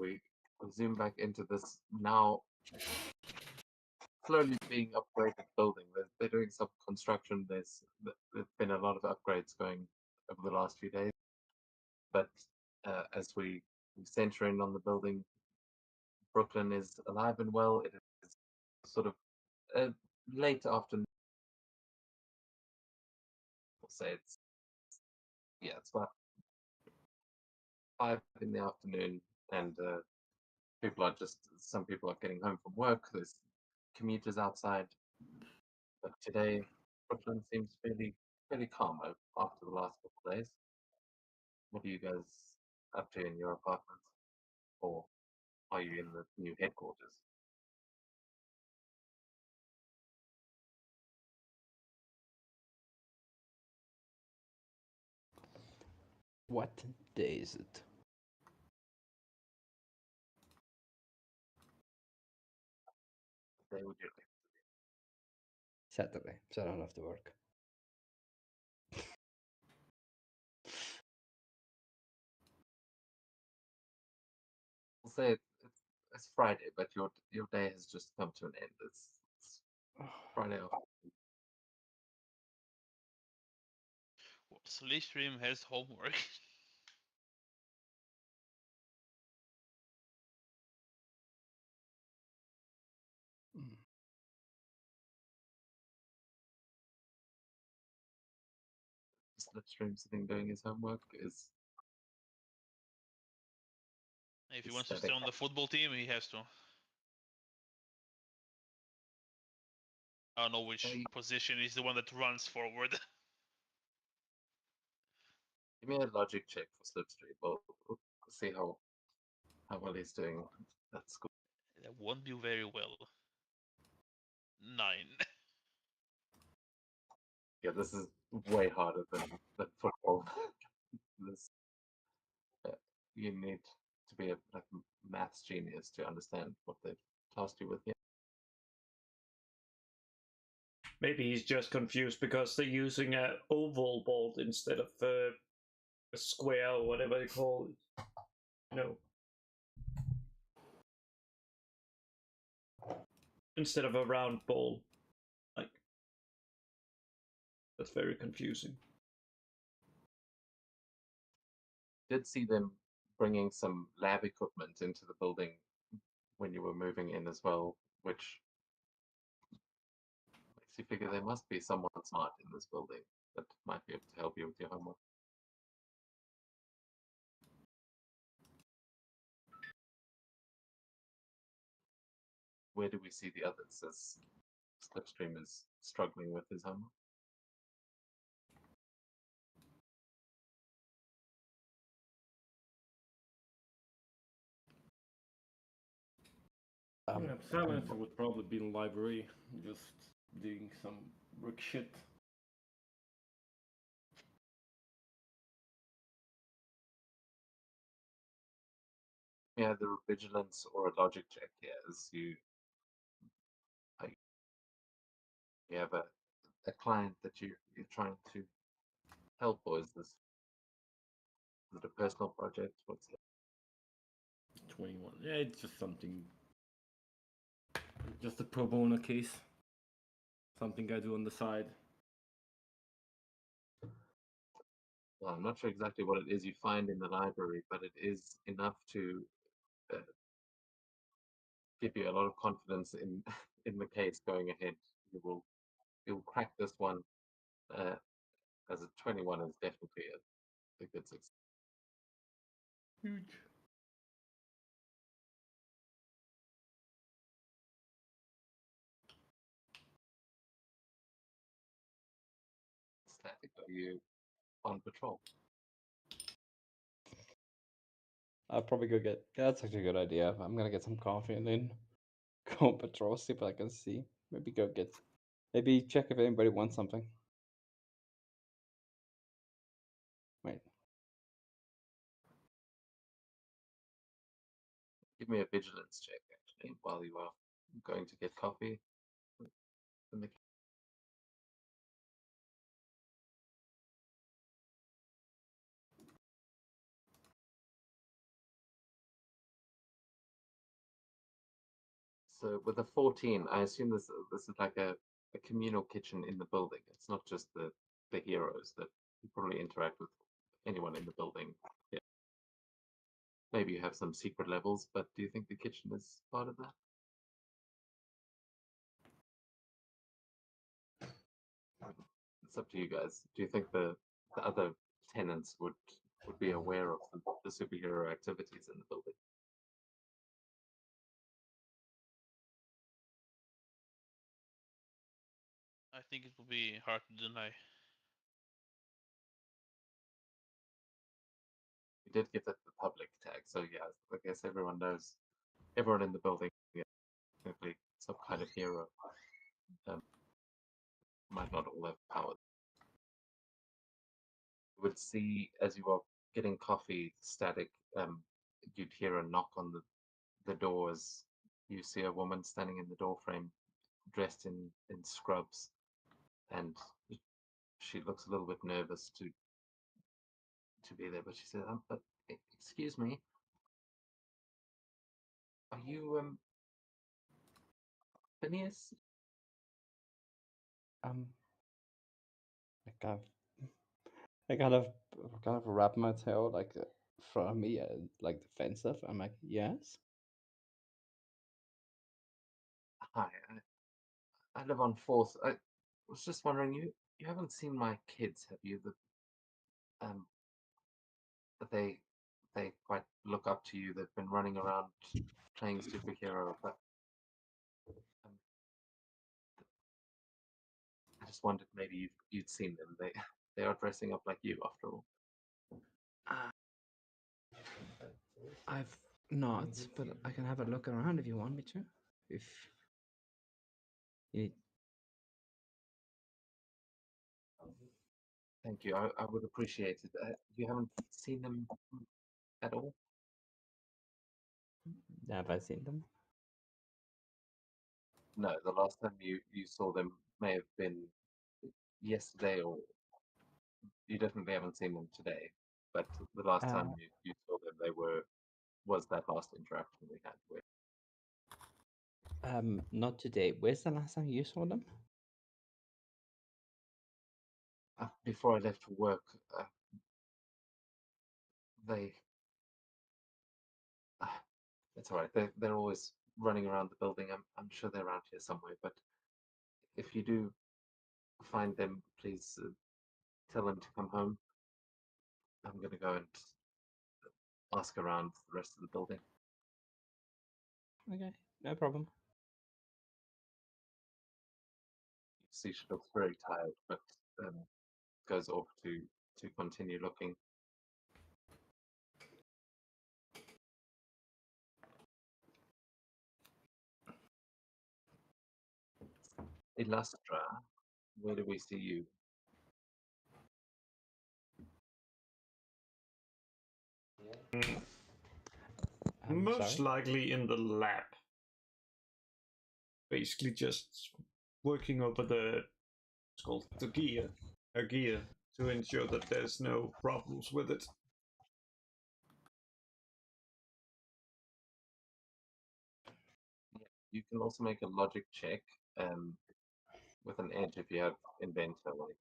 we zoom back into this now slowly being upgraded building. They're doing some construction. There's been a lot of upgrades going over the last few days. But as we center in on the building, Brooklyn is alive and well. It is sort of late afternoon. We'll say it's about 5 in the afternoon, and some people are getting home from work. There's commuters outside, but today Brooklyn seems fairly calm after the last couple of days. What are you guys up to in your apartments, or are you in the new headquarters? What day is it? Today would you like? Saturday, so I don't have to work. We'll say it's Friday, but your day has just come to an end. It's Friday afternoon. Slipstream has homework. Slipstream sitting doing his homework is If he wants to stay on the football team, he has to. I don't know which position is the one that runs forward. Give me a logic check for Slipstream. We'll see how well he's doing at school. That won't do very well. 9. Yeah, this is way harder than football. This you need to be a maths genius to understand what they've tasked you with here. Maybe he's just confused because they're using an oval board instead of a square or whatever they call it. No. Instead of a round ball. Like, that's very confusing. Did see them bringing some lab equipment into the building when you were moving in as well, which makes you figure there must be someone smart in this building that might be able to help you with your homework. Where do we see the others as Slipstream is struggling with his homework? Silencer would probably be in the library, just doing some work shit. Yeah, the vigilance or a logic check here as you have a client that you're trying to help, or is it a personal project? What's it? 21. Yeah, it's just something. Just a pro bono case. Something I do on the side. Well, I'm not sure exactly what it is you find in the library, but it is enough to give you a lot of confidence in in the case going ahead. You'll crack this one. As a 21 is definitely a good success. Huge. Static, are you on patrol? I'll probably go get. Yeah, that's actually a good idea. I'm gonna get some coffee and then go on patrol, see what I can see. Maybe go get. Maybe check if anybody wants something. Wait. Give me a vigilance check actually while you are going to get coffee. So with a 14, I assume this is like a communal kitchen in the building. It's not just the heroes that you probably interact with anyone in the building. Yeah. Maybe you have some secret levels, but do you think the kitchen is part of that? It's up to you guys. Do you think the other tenants would be aware of the superhero activities in the building? I think it will be hard to deny. We did give it the public tag, so yeah, I guess everyone knows. Everyone in the building, yeah, technically some kind of hero. Might not all have power. You would see as you are getting coffee static, you'd hear a knock on the doors. You see a woman standing in the doorframe, dressed in scrubs, and she looks a little bit nervous to be there. But she says, "Excuse me, are you Phineas?" Like I kind of wrap my tail like from me, like defensive. I'm like, yes. Hi, I live on Fourth. I was just wondering, you haven't seen my kids, have you? Um, that they quite look up to you. They've been running around playing superhero, but um, I just wondered maybe you'd seen them. They are dressing up like you after all. I've not, but I can have a look around if you want me to. If you Thank you. I would appreciate it. You haven't seen them at all? have I seen them? No, the last time you saw them may have been yesterday, or you definitely haven't seen them today. But the last time you saw them, was that last interaction we had with. Not today. Where's the last time you saw them? Before I left for work, they. It's all right. They're always running around the building. I'm sure they're around here somewhere. But if you do find them, please tell them to come home. I'm gonna go and ask around the rest of the building. Okay, no problem. You see, she looks very tired, but goes off to continue looking. Illustra, where do we see you? Most Sorry? likely in the lab. Basically just working over it's called the gear, a gear, to ensure that there's no problems with it. You can also make a logic check with an edge if you have inventor. Like,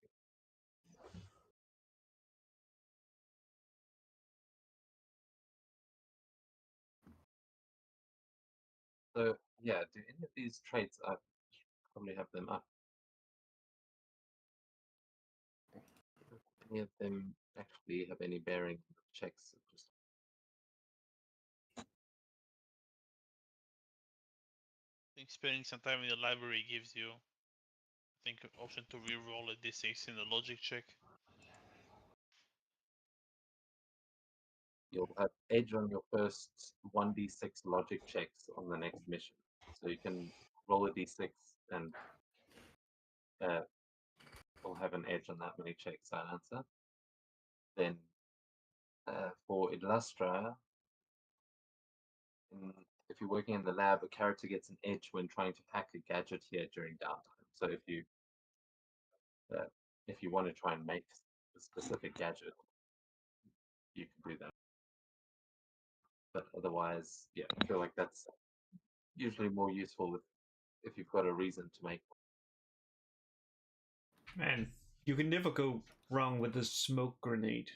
so yeah, do any of these traits I probably have them up? Do any of them actually have any bearing on the checks? Just I think spending some time in the library gives you, I think, an option to re-roll a d6 in the logic check. you'll have edge on your first 1d6 logic checks on the next mission. So you can roll a d6 and will have an edge on that many checks. I'll answer. Then for Illustra, if you're working in the lab, a character gets an edge when trying to hack a gadget here during downtime. So if you want to try and make a specific gadget, you can do that. But otherwise, yeah, I feel like that's usually more useful if you've got a reason to make one. Man, you can never go wrong with a smoke grenade.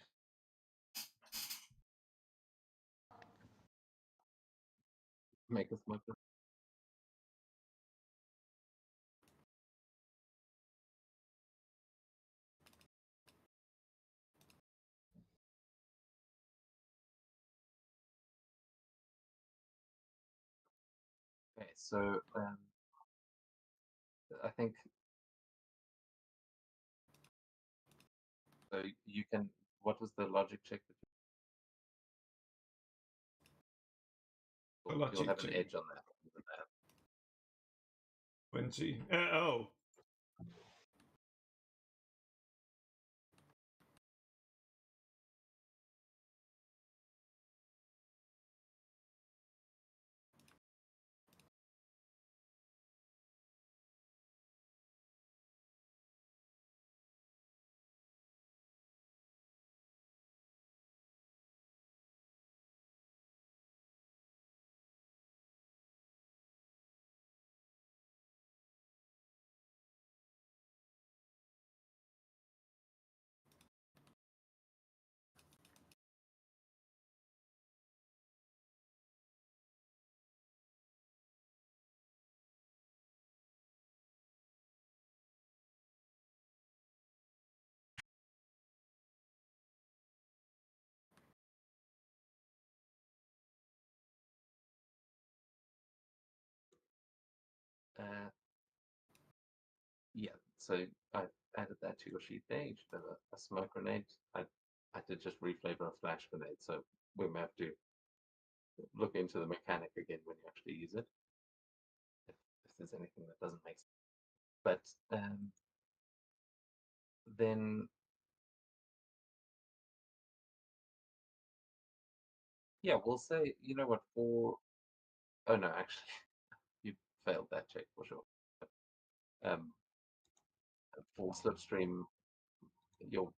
Make a smoker. Okay, so I think so you can. What was the logic check? A You'll logic have an check. edge on that. 20. Oh. Yeah, so I added that to your sheet there. You should have a smoke grenade. I did just reflavor a flash grenade, so we may have to look into the mechanic again when you actually use it, if there's anything that doesn't make sense. But then, yeah, we'll say, you know what, oh no, actually, you failed that check for sure. Um, for Slipstream, your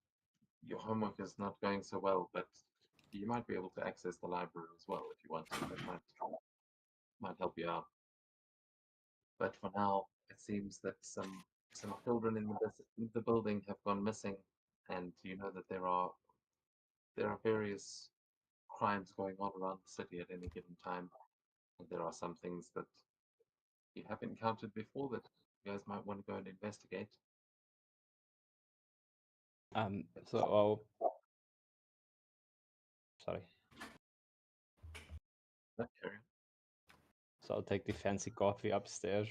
your homework is not going so well, but you might be able to access the library as well if you want to. That might help you out. But for now, it seems that some children in the building have gone missing, and you know that there are various crimes going on around the city at any given time, and there are some things that you have encountered before that you guys might want to go and investigate. So I'll sorry. Carry on. So I'll take the fancy coffee upstairs,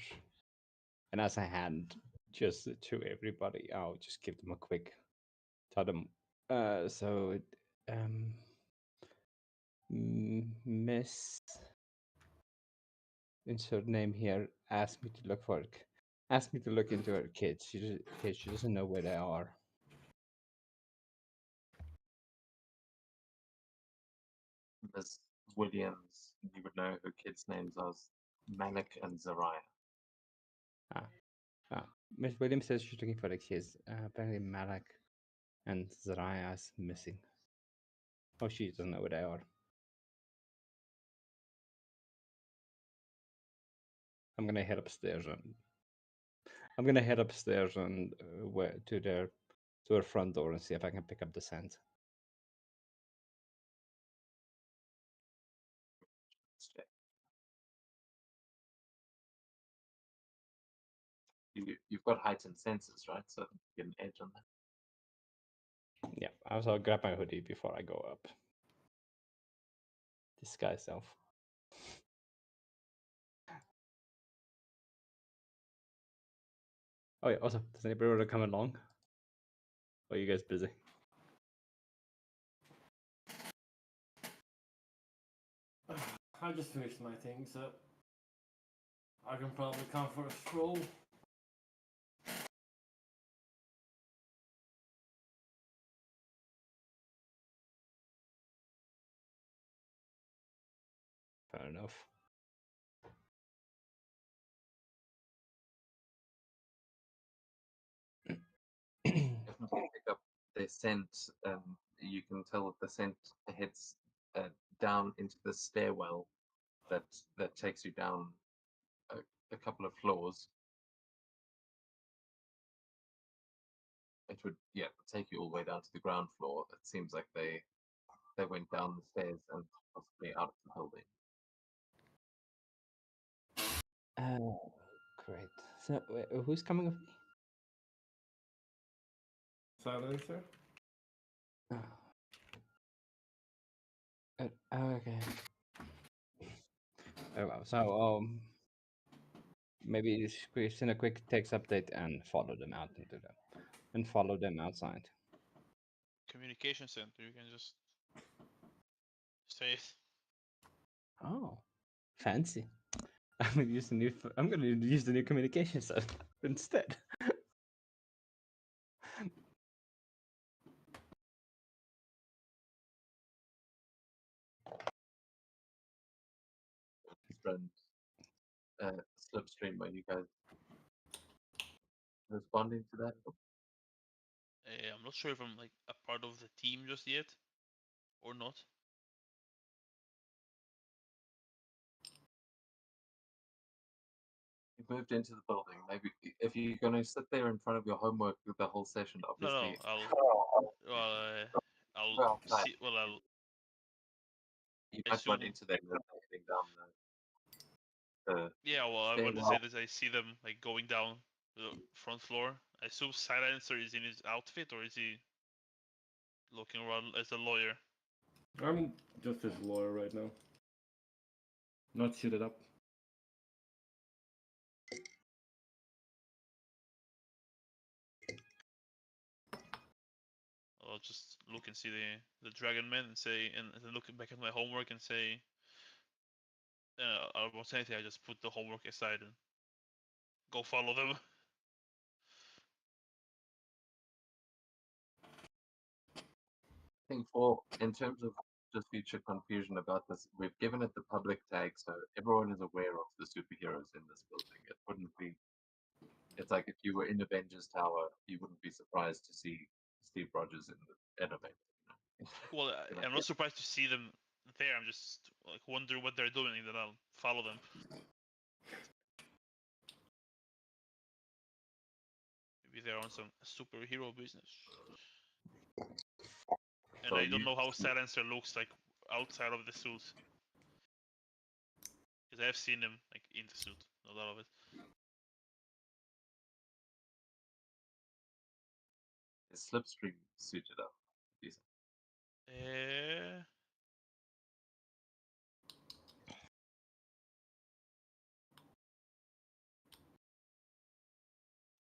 and as I hand just to everybody, I'll just give them a quick tell them. Miss insert name here asked me to asked me to look into her kids. She doesn't know where they are. Ms. Williams, you would know her kids' names as Manic and Zariah. Miss Williams says she's looking for the kids. Apparently Malak and Zariah is missing. Oh, she doesn't know where they are. I'm gonna head upstairs and where to her front door and see if I can pick up the scent. Let's check. You've got heightened senses, right? So you get an edge on that. Yeah, I'll grab my hoodie before I go up. Disguise self. Oh yeah, also, does anybody want to come along? Or are you guys busy? I just finished my thing, so I can probably come for a stroll. Fair enough. Definitely pick up the scent. You can tell that the scent heads down into the stairwell that takes you down a couple of floors. It would take you all the way down to the ground floor. It seems like they went down the stairs and possibly out of the building. Great. So, who's coming with me? Silencer? Okay. Oh, well, so maybe squeeze in a quick text update and follow them out follow them outside. Communication center. You can just say it. Oh, fancy. I'm gonna use the new communication set instead. Friend, Slipstream, are you guys responding to that? I'm not sure if I'm like a part of the team just yet, or not. You've moved into the building. Maybe if you're going to sit there in front of your homework the whole session, No, obviously. I'll see. Well, You might run assume. into them as they're heading down the Yeah, well, I want to stairwell. say that I see them like going down the front floor. I assume Silencer is in his outfit, or is he looking around as a lawyer? I'm just his lawyer right now. Not suited up. I'll just look and see the Dragon Man and say, and then look back at my homework and say, I won't say anything. I just put the homework aside and go follow them. I think in terms of just future confusion about this, we've given it the public tag, so everyone is aware of the superheroes in this building. It wouldn't be. It's like if you were in Avengers Tower, you wouldn't be surprised to see Steve Rogers in the elevator. Well, I'm not surprised to see them there. I'm just like wondering what they're doing, and then I'll follow them. Maybe they're on some superhero business. And So I don't know how Silencer looks like outside of the suit. Because I've seen him like in the suit, a lot of it. Is Slipstream suited up? Decent.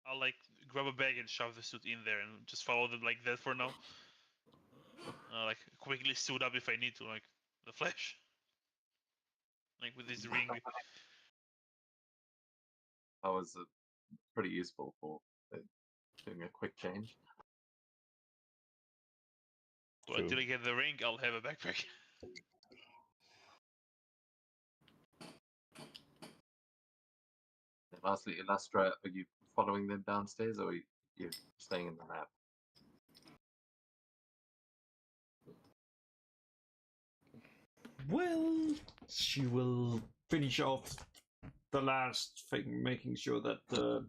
I'll like grab a bag and shove the suit in there and just follow them like that for now. Like quickly suit up if I need to, like the Flash. Like with his ring. That was pretty useful for doing a quick change. So until I get the ring, I'll have a backpack. And lastly, Illustra, are you following them downstairs or are you staying in the lab? Well, she will finish off the last thing, making sure that the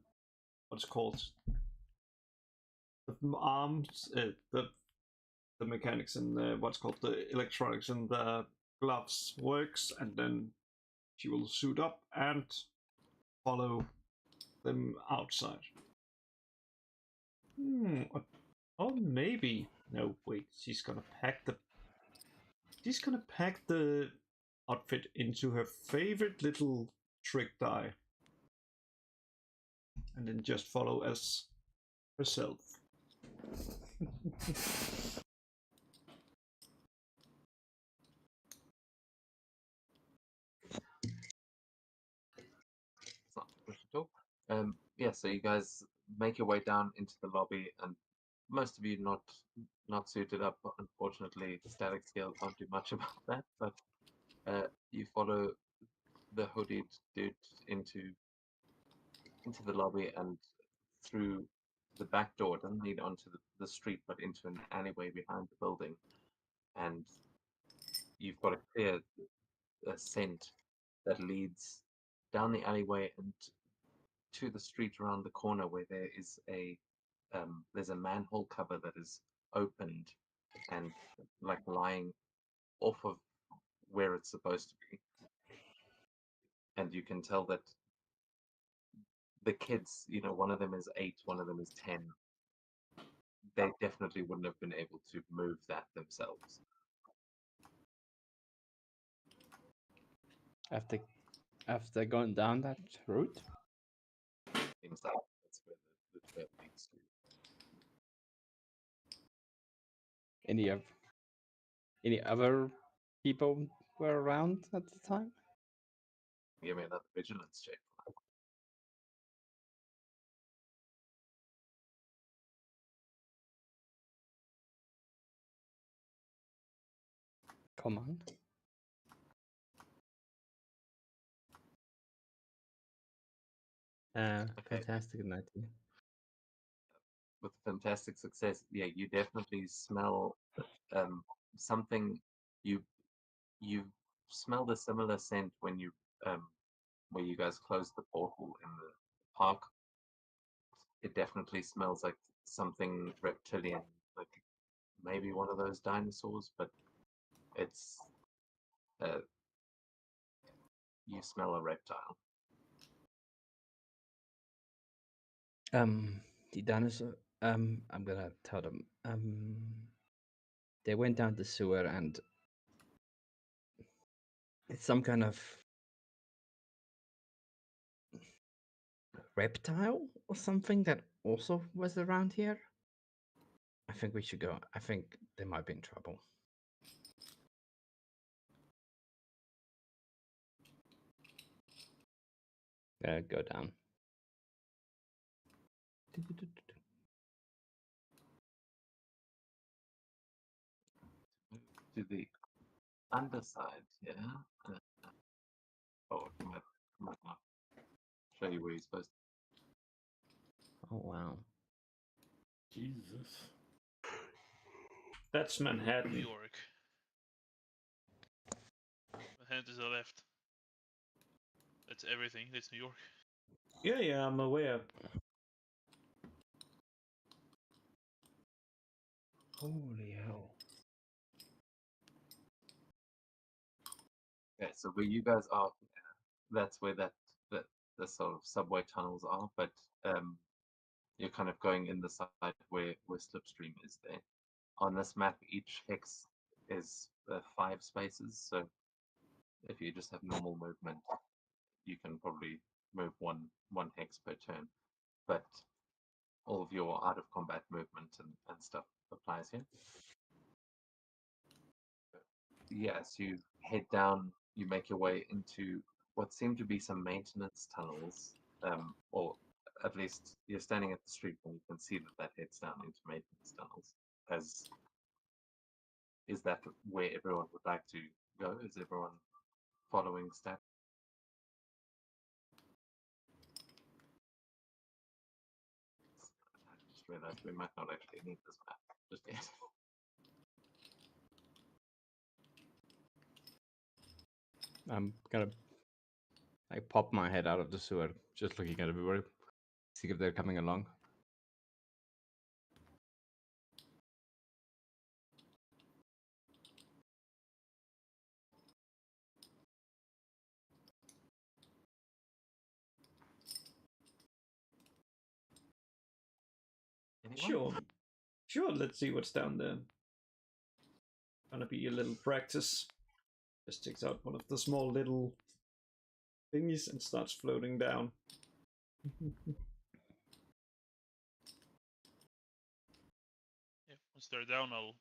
what's it called the arms, the mechanics and what's called the electronics and the gloves works, and then she will suit up and follow them outside. Or maybe no. Wait, she's gonna pack the outfit into her favorite little trick die, and then just follow as herself. It's not too much at all. Yeah, so you guys make your way down into the lobby, and most of you not suited up. Unfortunately, static scale can't do much about that, but you follow the hooded dude into the lobby and through the back door. It doesn't lead onto the street, but into an alleyway behind the building. And you've got a clear scent that leads down the alleyway and to the street around the corner where there is there's a manhole cover that is opened and like lying off of where it's supposed to be. And you can tell that the kids, one of them is 8, one of them is 10. They definitely wouldn't have been able to move that themselves. After going down that route? Seems like that's where the trail leads to. Any other people were around at the time? Give me another vigilance check. Come on. Okay. Fantastic 19. With fantastic success, yeah, you definitely smell something. You smelled a similar scent when you where you guys closed the portal in the park. It definitely smells like something reptilian, like maybe one of those dinosaurs, but it's you smell a reptile. The dinosaur. I'm gonna tell them. They went down the sewer and it's some kind of reptile or something that also was around here. I think we should go. I think they might be in trouble. Go down. To the underside, yeah. Oh, I might not show you where you're supposed to. Oh wow. Jesus. That's New Manhattan. York. Hand to the left. That's everything. That's New York. Yeah, I'm aware. Holy hell. Okay, so where you guys are, that's where the sort of subway tunnels are, but you're kind of going in the side where Slipstream is there. On this map, each hex is 5 spaces, so if you just have normal movement, you can probably move one hex per turn. But all of your out of combat movement and stuff applies here. Yes, you head down, you make your way into what seem to be some maintenance tunnels, or at least you're standing at the street and you can see that heads down into maintenance tunnels. Is that where everyone would like to go? Is everyone following steps? I just realized we might not actually need this map just yet. I'm gonna pop my head out of the sewer, just looking at everybody, see if they're coming along. Anyone? Sure, let's see what's down there. Gonna be a little practice. Just takes out one of the small little thingies and starts floating down. Yeah, once they're down, I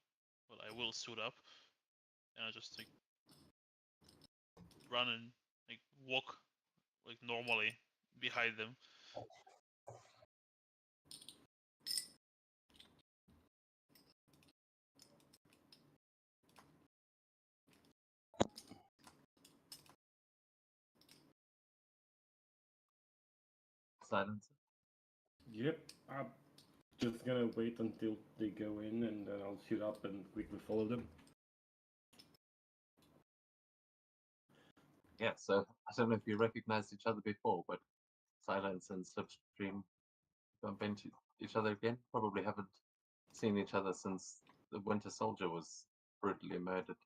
will suit up, and I just like run and like walk like normally behind them. Silence. Yep. I'm just gonna wait until they go in and then I'll shoot up and quickly follow them. Yeah, so I don't know if you recognized each other before, but Silence and Slipstream bump into each other again. Probably haven't seen each other since the Winter Soldier was brutally murdered.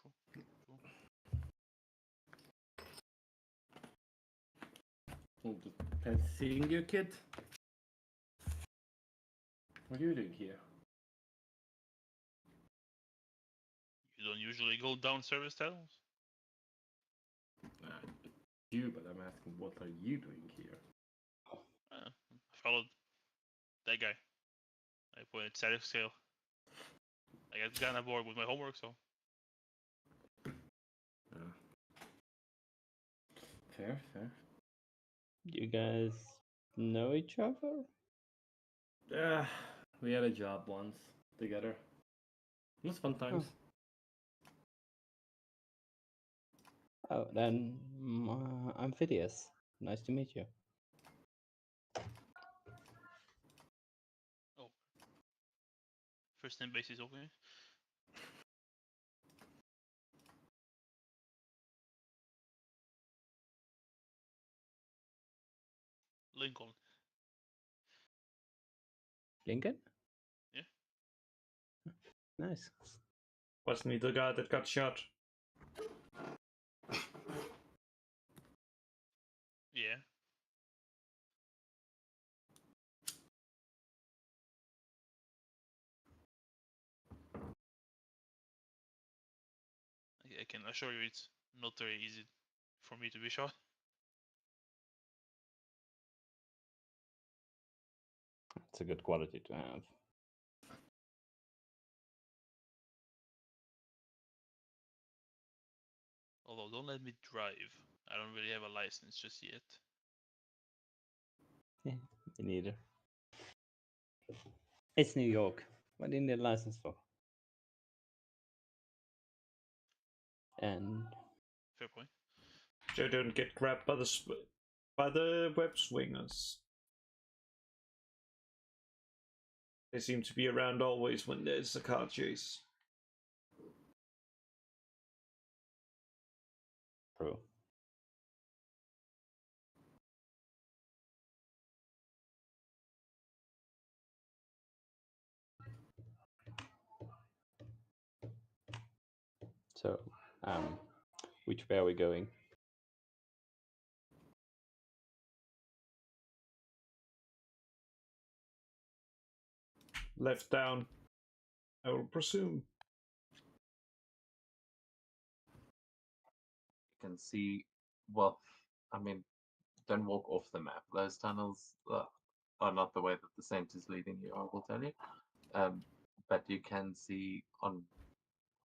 True. True. Nice seeing you, kid. What are you doing here? You don't usually go down service tunnels? You, but I'm asking, what are you doing here? I followed that guy. I put static scale. I got gotten aboard with my homework, so Fair, fair. You guys know each other? We had a job once together. It was fun times. Oh, then I'm Phidias. Nice to meet you. first name basis okay. Lincoln. Lincoln? Yeah. Nice. Wasn't he the guy that got shot? Yeah. I can assure you it's not very easy for me to be shot. It's a good quality to have. Although, don't let me drive. I don't really have a license just yet. Yeah, me neither. It's New York. What do you need a license for? And Fair point. So don't get grabbed by the web swingers. They seem to be around always when there's a car chase. Pro. So, which way are we going? Left down, I will presume. You can see, well, I mean, don't walk off the map. Those tunnels are not the way that the scent is leading you, I will tell you. But you can see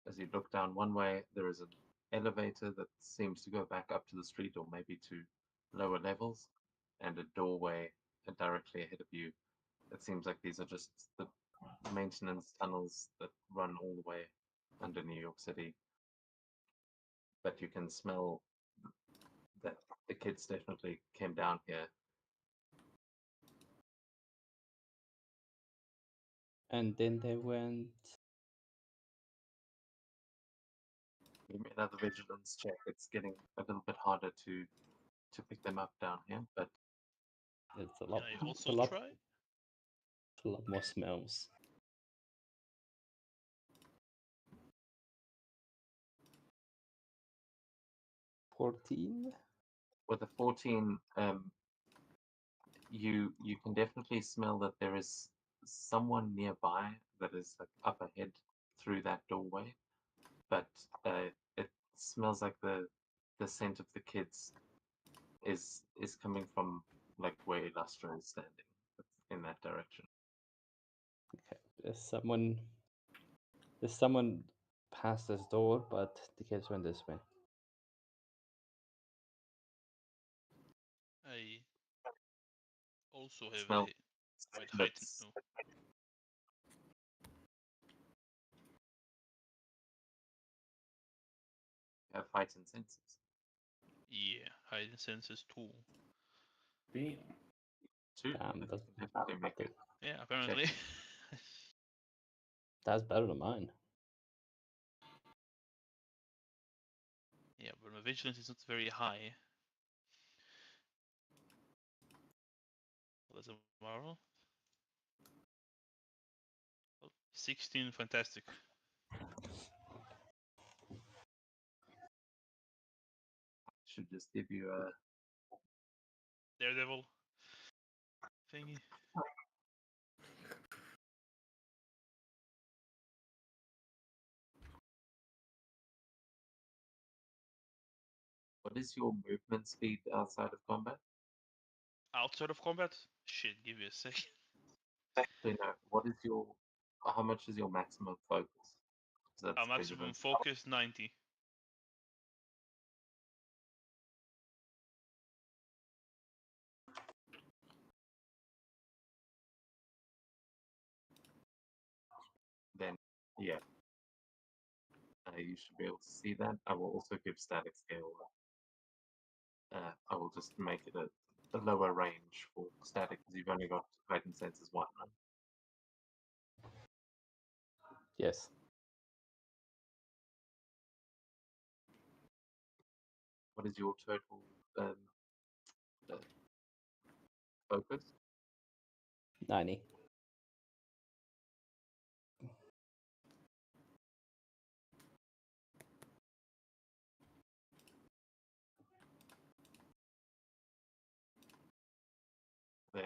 as you look down one way, there is an elevator that seems to go back up to the street or maybe to lower levels, and a doorway directly ahead of you. It seems like these are just the maintenance tunnels that run all the way under New York City. But you can smell that the kids definitely came down here. And then they went. Give me another vigilance check. It's getting a little bit harder to pick them up down here, but It's a lot. Can I It's also a lot. try? It's a lot more smells. 14. with a 14, you can definitely smell that there is someone nearby that is like up ahead through that doorway, but it smells like the scent of the kids is coming from like where Illustra is standing in that direction. Okay. There's someone past this door, but the kids went this way. I also have Smell a quite heightened. that's Oh, have heightened senses. yeah, heightened senses too. Damn. Too. Damn, You that's can definitely make it. Yeah, apparently. That's better than mine. Yeah, but my vigilance is not very high. Well, that's a marvel. Oh, 16, fantastic. Should just give you a Daredevil thingy. what is your movement speed outside of combat? Outside of combat? Shit, give me a sec. So, what is your how much is your maximum focus? So that's Maximum vigilance. focus 90. Then yeah, you should be able to see that. I will also give static scale. I will just make it a lower range for static because you've only got heightened senses one, right? Yes. What is your total uh, focus? 90. There,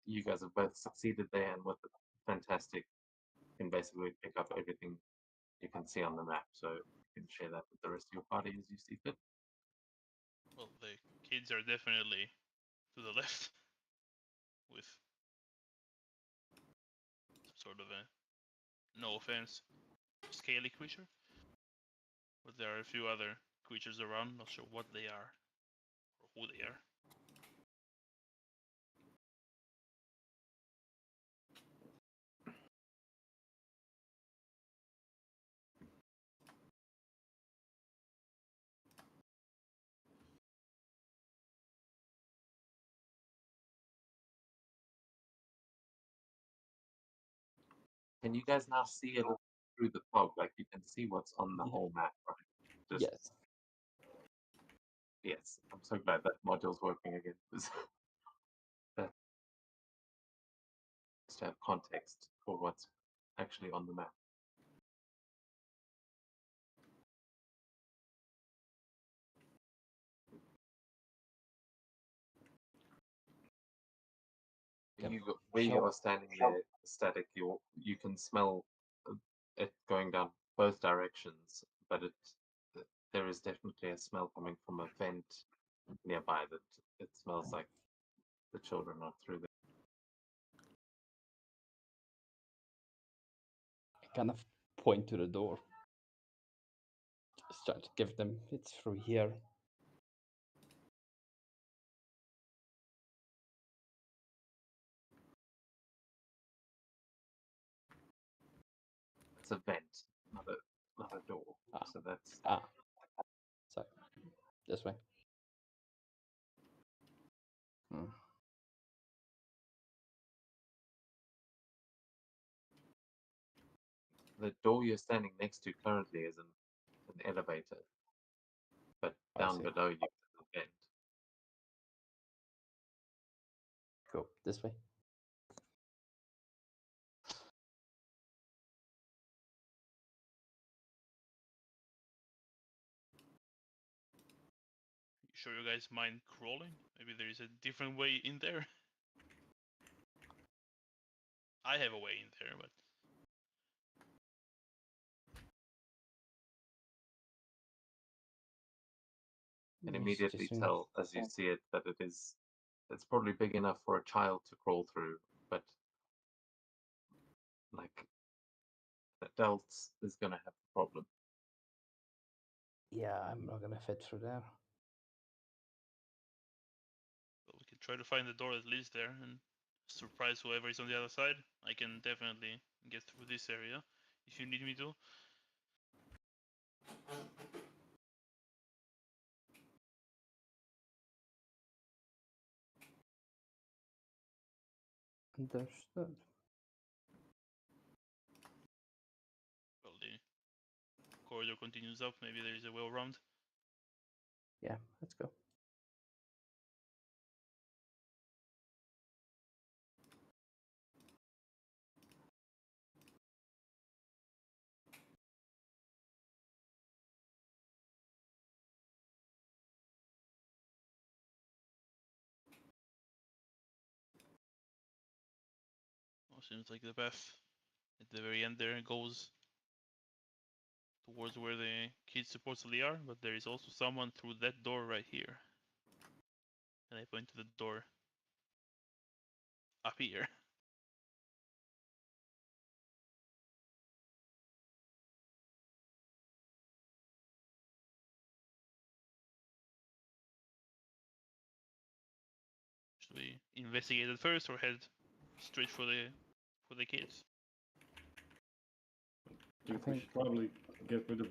you guys have both succeeded there, and with the fantastic, you can basically pick up everything you can see on the map. So you can share that with the rest of your party as you see fit. Well, the kids are definitely to the left with some sort of a, no offense, scaly creature. But there are a few other creatures around, not sure what they are or who they are. Can you guys now see it through the fog? Like you can see what's on the Yeah. whole map, right? Just, Yes. Yes. I'm so glad that module's working again. Just to have context for what's actually on the map. Yep. Where you Shall- are standing there, static, you can smell it going down both directions, but there is definitely a smell coming from a vent nearby that it smells like the children are through there. I kind of point to the door. Just try to give them it's through here. It's a vent, not a door. Ah. So that's Sorry. This way. Hmm. the door you're standing next to currently is an elevator, but I down see. below you is a vent. Go this way. You sure you guys mind crawling? Maybe there is a different way in there? I have a way in there, but And Yes, immediately just soon. tell as you see it that it's probably big enough for a child to crawl through, but like adults is gonna have a problem. Yeah, I'm not gonna fit through there. well, we can try to find the door that leads there and surprise whoever is on the other side. I can definitely get through this area if you need me to. Understood. corridor continues up. Maybe there is a way around. Yeah, let's go. Seems like the path at the very end there goes towards where the kids supposedly are, but there is also someone through that door right here. And I point to the door up here. Should we investigate it first or head straight for the kids? I think we should probably get rid of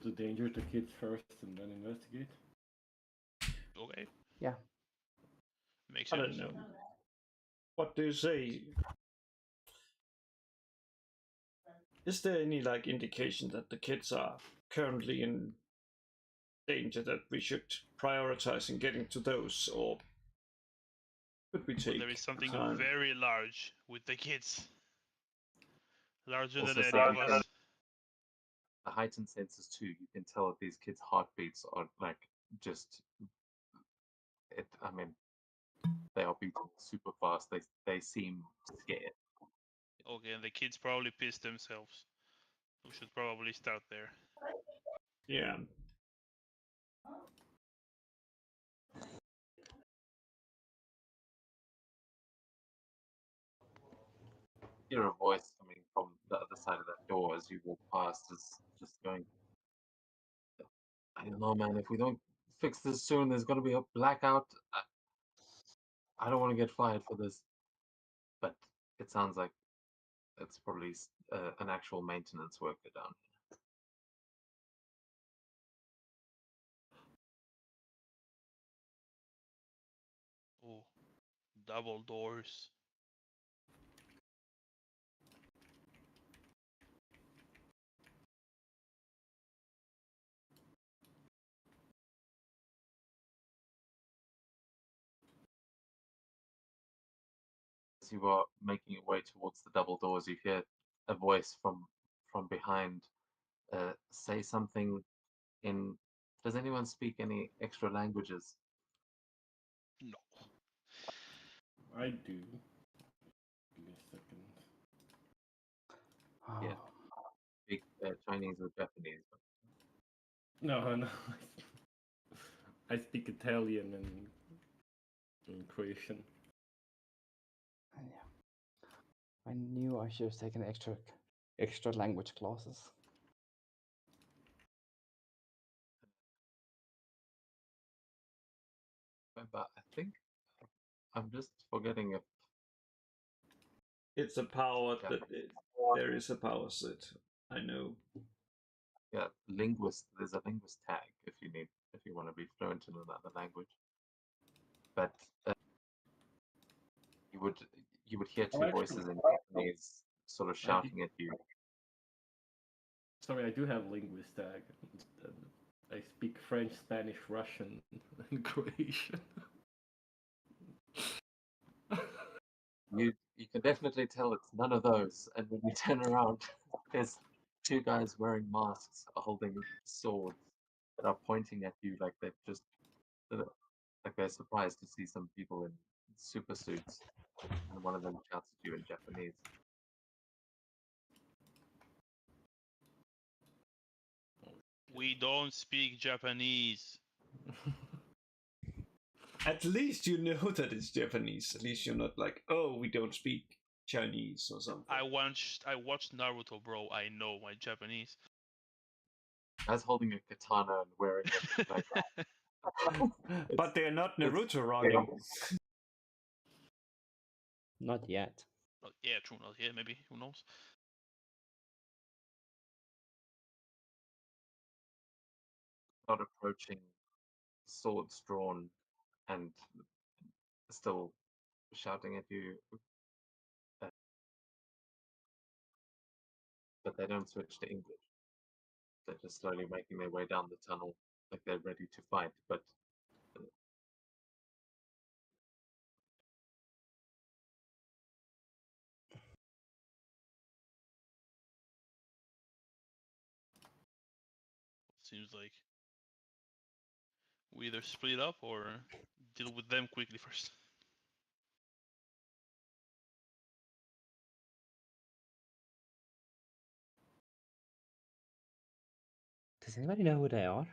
the danger to kids first and then investigate. Okay. Yeah. Makes I sense. don't know. What do you say? Is there any like indication that the kids are currently in danger that we should prioritize in getting to those, or could we Well, take there is something time? very large with the kids. Larger Also, than any so of you us. can- the heightened senses too. You can tell that these kids' heartbeats are like just it. I mean, they are beating super fast. They seem scared. Okay, and the kids probably pissed themselves. We should probably start there. Yeah. Hear a voice coming from the other side of that door as you walk past, is just going, I don't know, man. If we don't fix this soon, there's gonna be a blackout. I don't want to get fired for this, but it sounds like it's probably an actual maintenance worker down here. Oh, double doors. As you are making your way towards the double doors, you hear a voice from behind say something in. Does anyone speak any extra languages? No. I do. Give me a second. Yeah. Speak Chinese or Japanese? No, no. I speak Italian and Croatian. Yeah. I knew I should have taken extra language classes. But I think I'm just forgetting if It's a power Yeah. that there is a power set. I know. yeah, linguist. There's a linguist tag if you want to be fluent in another language. But you would hear two actually- voices in Japanese sort of shouting at you. Sorry, I do have linguist tag. I speak French, Spanish, Russian, and Croatian. You can definitely tell it's none of those. And when you turn around, there's two guys wearing masks holding swords that are pointing at you like they've just like they're surprised to see some people in super suits. And one of them shouts at you in Japanese. We don't speak Japanese. At least you know that it's Japanese. At least you're not like, oh, we don't speak Chinese or something. I watched Naruto, bro. I know my Japanese. Guys holding a katana and wearing it like But they're not Naruto running. Not yet. Oh, yeah, true. Not yet. Maybe. Who knows? not approaching, swords drawn, and still shouting at you. But they don't switch to English. they're just slowly making their way down the tunnel, like they're ready to fight. But Seems like we either split up or deal with them quickly first. Does anybody know who they are?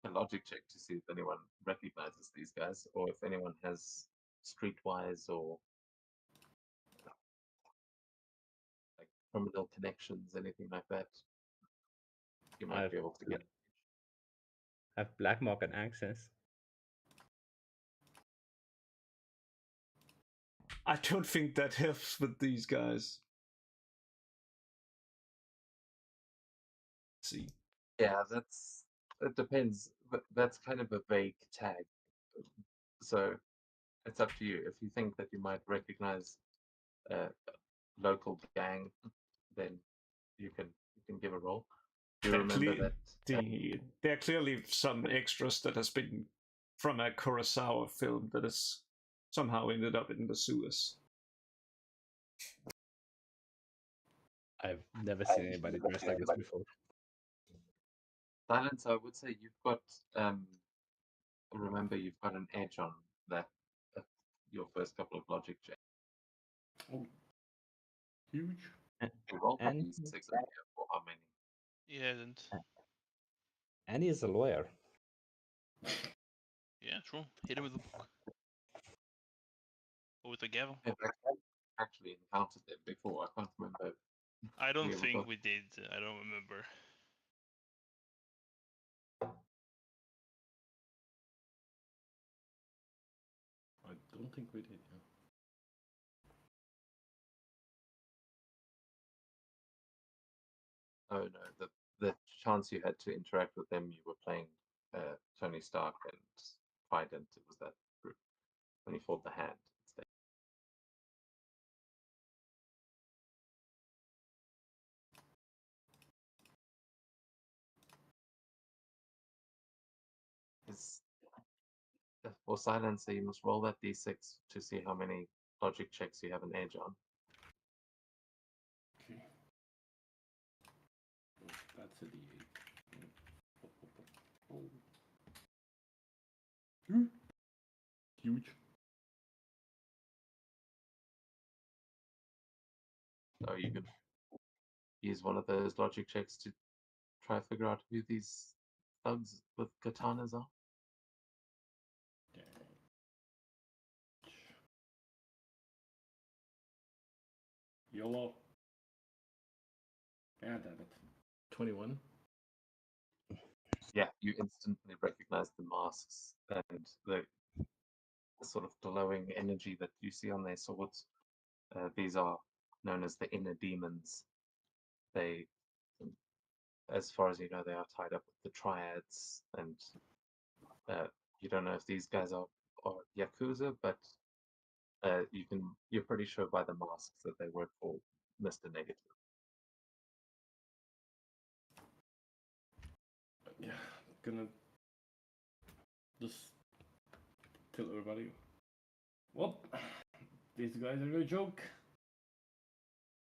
a logic check to see if anyone recognizes these guys or if anyone has streetwise or like criminal connections, anything like that. You might I've be able to get. have black market access. I don't think that helps with these guys. Let's see. Yeah, it depends. But that's kind of a vague tag. So it's up to you. If you think that you might recognize a local gang, then you can give a roll. Do you There remember cle- that? there are clearly some extras that has been from a Kurosawa film that has somehow ended up in the sewers. I've never seen anybody dressed like this before. Silence, I would say you've got. Remember, you've got an edge on that. Your first couple of logic checks. Oh, huge. You roll And d6 here for how many? He hasn't. and he's a lawyer. Yeah, true. Hit him with the book. Or with the gavel. I've actually encountered them before. I can't remember. I don't Yeah, we think got- we did. I don't remember. I don't think we did. Yeah. Oh no, the chance you had to interact with them, you were playing Tony Stark and Trident. It was that group when you fought the hand instead. Is for Silencer, you must roll that d6 to see how many logic checks you have an edge on. Okay. Oh, that's a D8. Oh. Huge. So you could use one of those logic checks to try to figure out who these thugs with katanas are. YOLO. Ah, damn it. 21. Yeah, you instantly recognize the masks and the sort of glowing energy that you see on their swords. These are known as the inner demons. They, as far as you know, they are tied up with the triads, and you don't know if these guys are yakuza, but you're pretty sure by the masks that they work for Mr. Negative. Yeah, gonna just tell everybody. Well, these guys are a joke.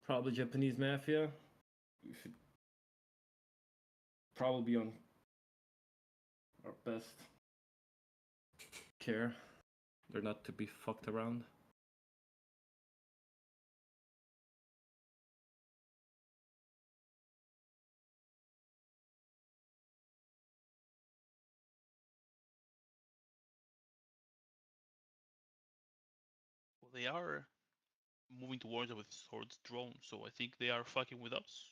Probably Japanese mafia. We should probably be on our best care. They're not to be fucked around. Well, they are moving towards us with swords drawn, so I think they are fucking with us.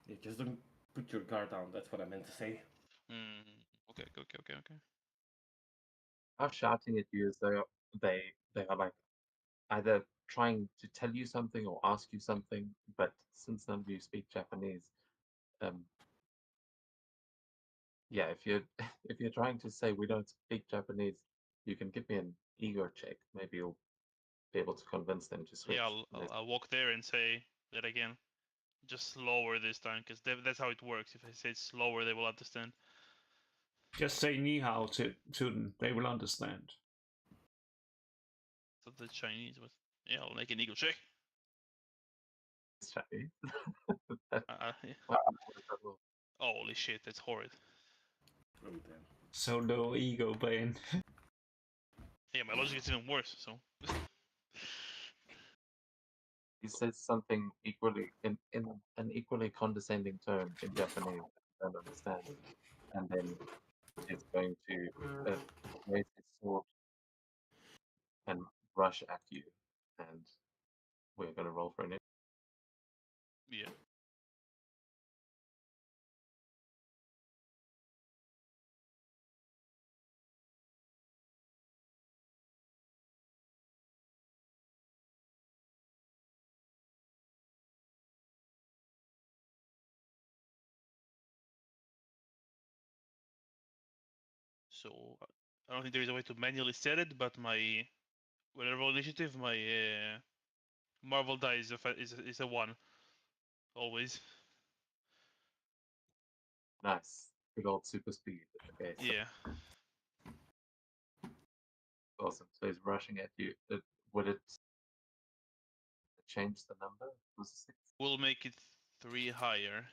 Yeah, just don't put your guard down. That's what I meant to say. Okay. Are shouting at you as though they are like either trying to tell you something or ask you something, but since none of you speak Japanese, um, yeah, if you're if you're trying to say we don't speak Japanese, You can give me an ego check. Maybe you'll be able to convince them to switch. Yeah, I'll walk there and say that again. Just slower this time, because that's how it works. If I say it slower, they will understand. Just say ni hao to them. They will understand. So the Chinese, but yeah, I'll make an ego check. Chinese. Yeah. Wow, that will- Holy shit, that's horrid. Oh damn. So low ego, Bane. Yeah, my logic is even worse. So He says something equally in an equally condescending tone in Japanese. I don't understand. And then he's going to raise his sword and rush at you, and we're going to roll for an. yeah. So I don't think there is a way to manually set it, but my whenever initiative, my Marvel die is a 1 always. Nice. Good old super speed. Okay, so Yeah. awesome. So he's rushing at you. Would it change the number? Was it 6? We'll make it 3 higher.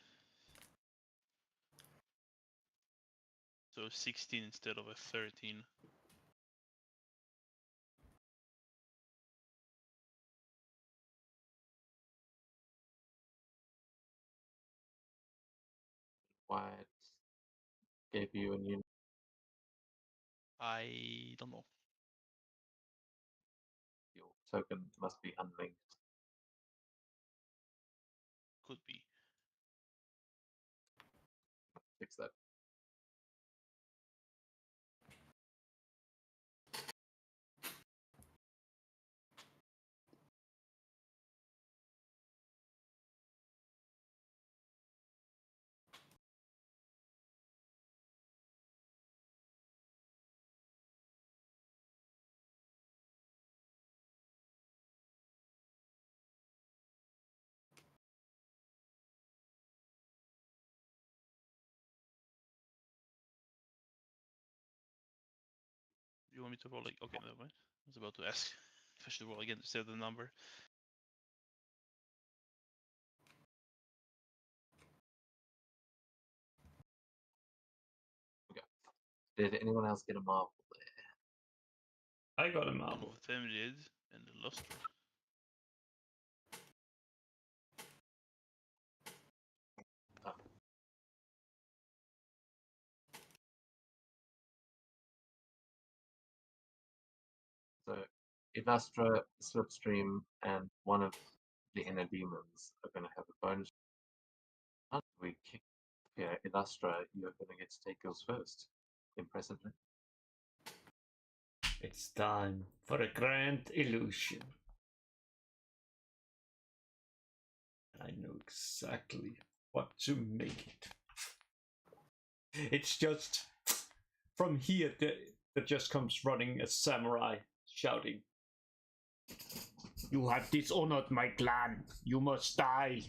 So 16 instead of a 13. Wyatt gave you a new. I don't know. Your token must be unlinked. Could be. Fix that. You want me to roll like? Okay, never mind. I was about to ask if I should roll again to save the number. Did anyone else get a marble there? I got a One marble. of them did, and the luster. So Elastra, Slipstream, and one of the inner demons are going to have a bonus. We kick. Yeah, Elastra, you're going to get to take yours first. Impressively. It's time for a grand illusion. I know exactly what to make it. It's just from here that just comes running a samurai shouting, "You have dishonored my clan. You must die."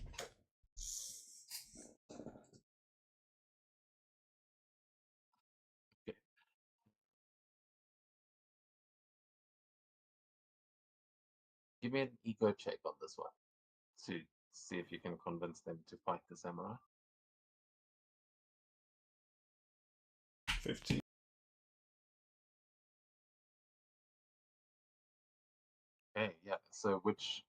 Give me an ego check on this one to see if you can convince them to fight the samurai. 15. Okay, yeah. So which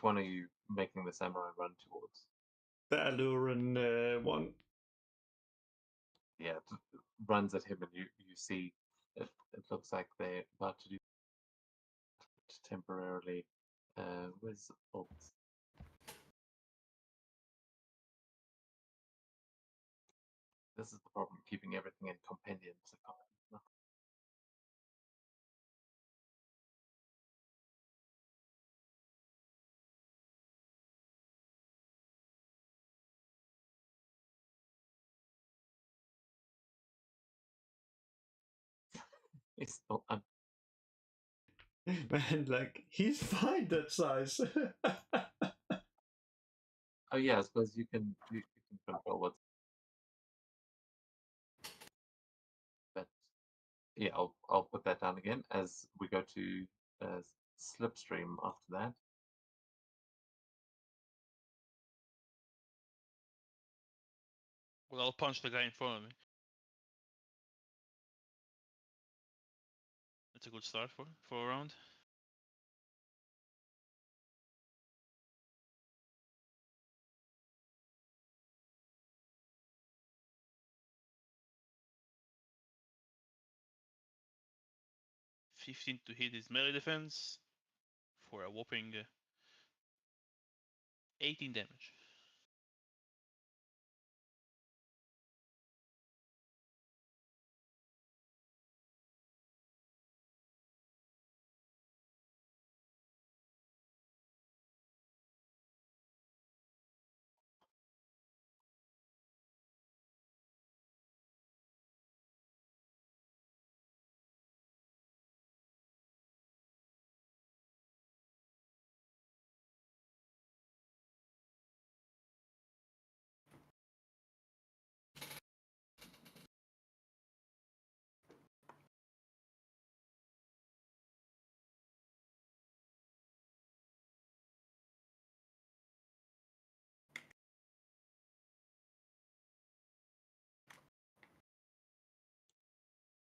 one are you making the samurai run towards? The Alluran one. Yeah, runs at him, and you see it looks like they're about to do temporarily. Where's Alt? This is the problem, keeping everything in compendiums. It's still, Man, like, he's fine that size. oh yeah, I suppose you can control what. But yeah, I'll put that down again as we go to slipstream after that. Well, I'll punch the guy in front of me. That's a good start for a round. $15 to hit his melee defense for a whopping 18 damage.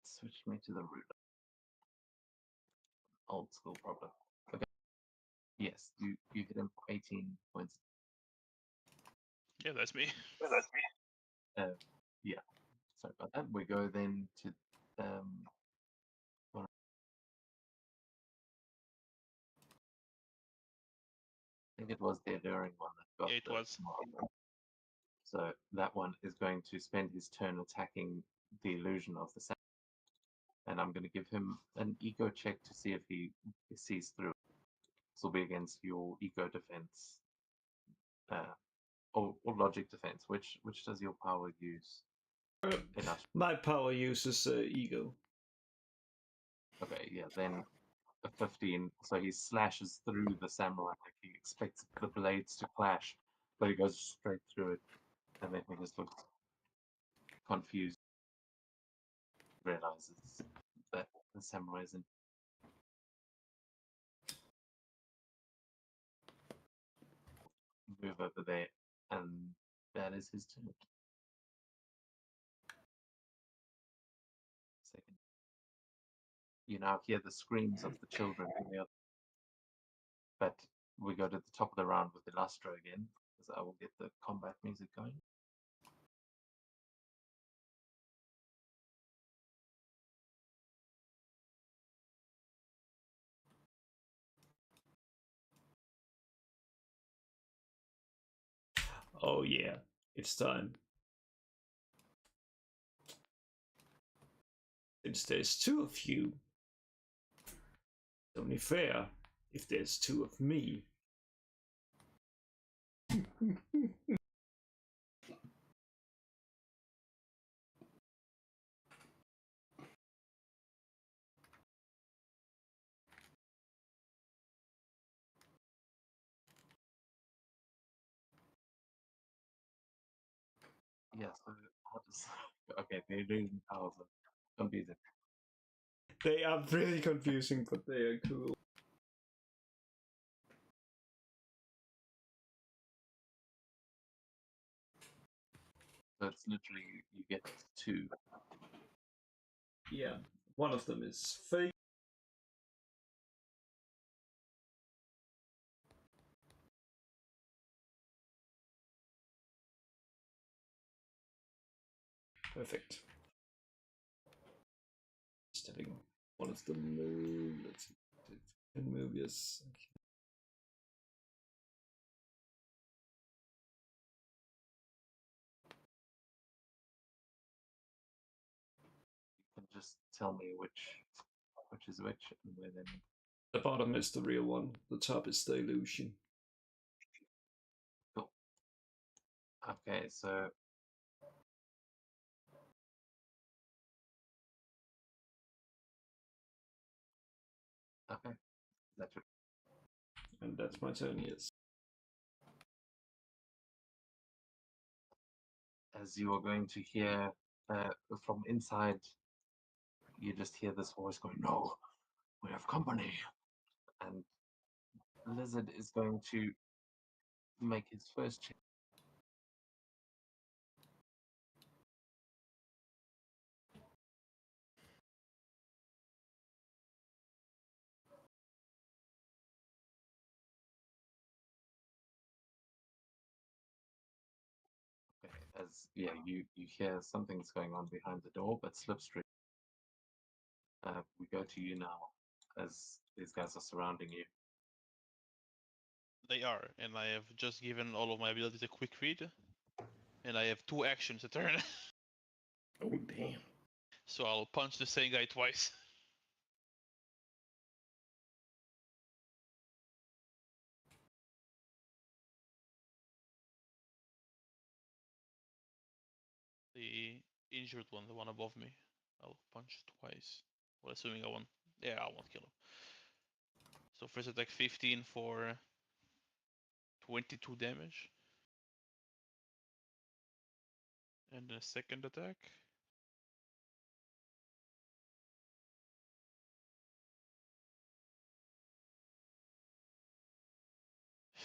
Switch me to the root. Old school problem. Okay. Yes, you hit him for 18 points. Yeah, that's me. Yeah. Sorry about that. We go then to I think it was the alluring one that got Yeah, it the was. mark. So that one is going to spend his turn attacking the illusion of the sound. And I'm going to give him an ego check to see if he sees through. This will be against your ego defense or logic defense. Which does your power use? My power uses ego. Okay, yeah, then a 15. So he slashes through the samurai like he expects the blades to clash, but he goes straight through it, and then he just looks confused, realizes that the samurai isn't. Move over there, and that is his turn. Second. You now hear the screams of the children in the other. But we go to the top of the round with Illustro again, because I will get the combat music going. Oh yeah, it's time. Since there's two of you, it's only fair if there's two of me. Yeah, so how does okay, the illusion powers are confusing. They are really confusing, but they are cool. So it's literally you get two. Yeah, one of them is fake. Perfect. Just having one of them move. Let's see. Can move, yes. Okay. You can just tell me which is which and where they meet. The bottom is the real one. The top is the illusion. Cool. Okay, so That's it. And that's my turn, yes. As you are going to hear from inside, you just hear this voice going, "No, we have company." And Lizard is going to make his first check. Okay, as you hear something's going on behind the door, but Slipstream. We go to you now, as these guys are surrounding you. They are, and I have just given all of my abilities a quick read, and I have 2 actions a turn. Oh damn! So I'll punch the same guy twice. The injured one, the one above me, I'll punch twice. Well, assuming I won't. Yeah, I won't kill him. So first attack 15 for 22 damage. And the second attack.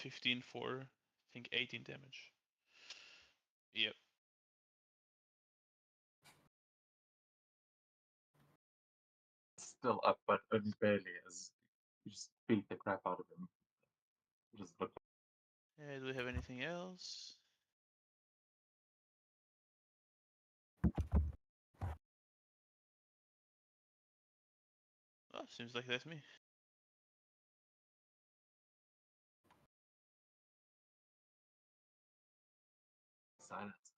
$15 for, I think, 18 damage. Yep. Still up, but only barely, as you just beat the crap out of him. Just look. Do we have anything else? Oh, seems like that's me. Silence.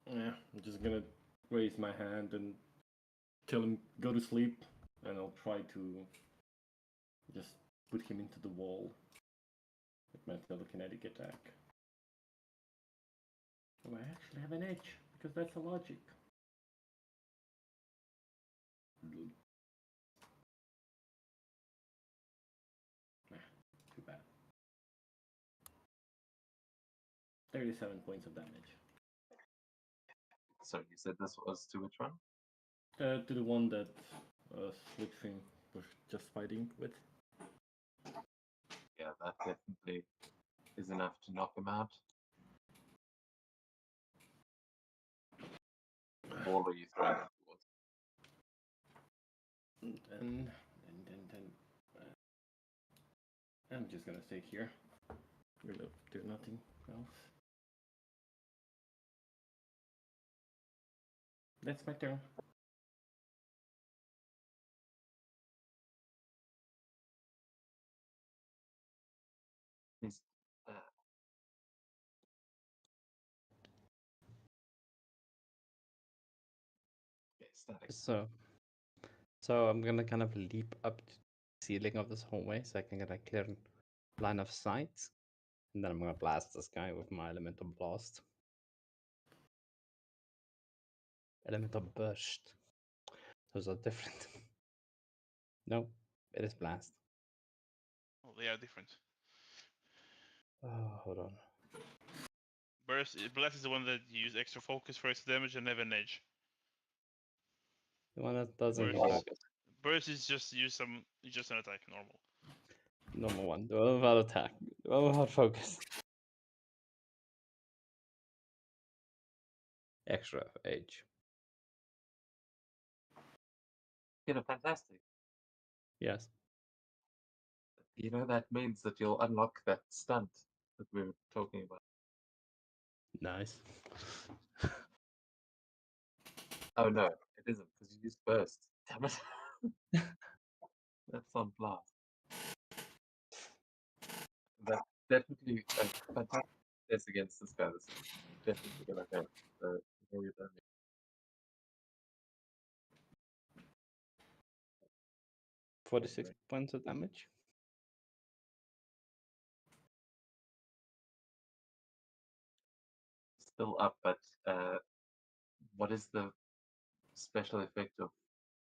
Yeah, I'm just gonna raise my hand and tell him go to sleep, and I'll try to just put him into the wall with my telekinetic attack. Oh, I actually have an edge because that's a logic. Too bad. 37 points of damage. So you said this was to which one? To the one that Slipstream was just fighting with. Yeah, that definitely is enough to knock him out. Ball are you throwing it towards? And I'm just gonna stay here. Gonna do nothing else. That's my turn. He's static. So I'm gonna kind of leap up to the ceiling of this hallway so I can get a clear line of sight. And then I'm gonna blast this guy with my elemental blast. Elemental burst. Those are different. No, it is blast. Oh, they are different. Oh, hold on. Blast is the one that you use extra focus for extra damage and have an edge. The one that doesn't Burst need is, focus. burst is just just an attack, normal. Normal one. The one without attack. The one without focus. Extra edge. Fantastic. Yes. You know, that means that you'll unlock that stunt that we were talking about. Nice. Oh no, it isn't, because you used burst. Damn it. That's on blast. That's definitely a fantastic test against this guy. This is definitely gonna hit. So before you're done, 46 points of damage. still up, but what is the special effect of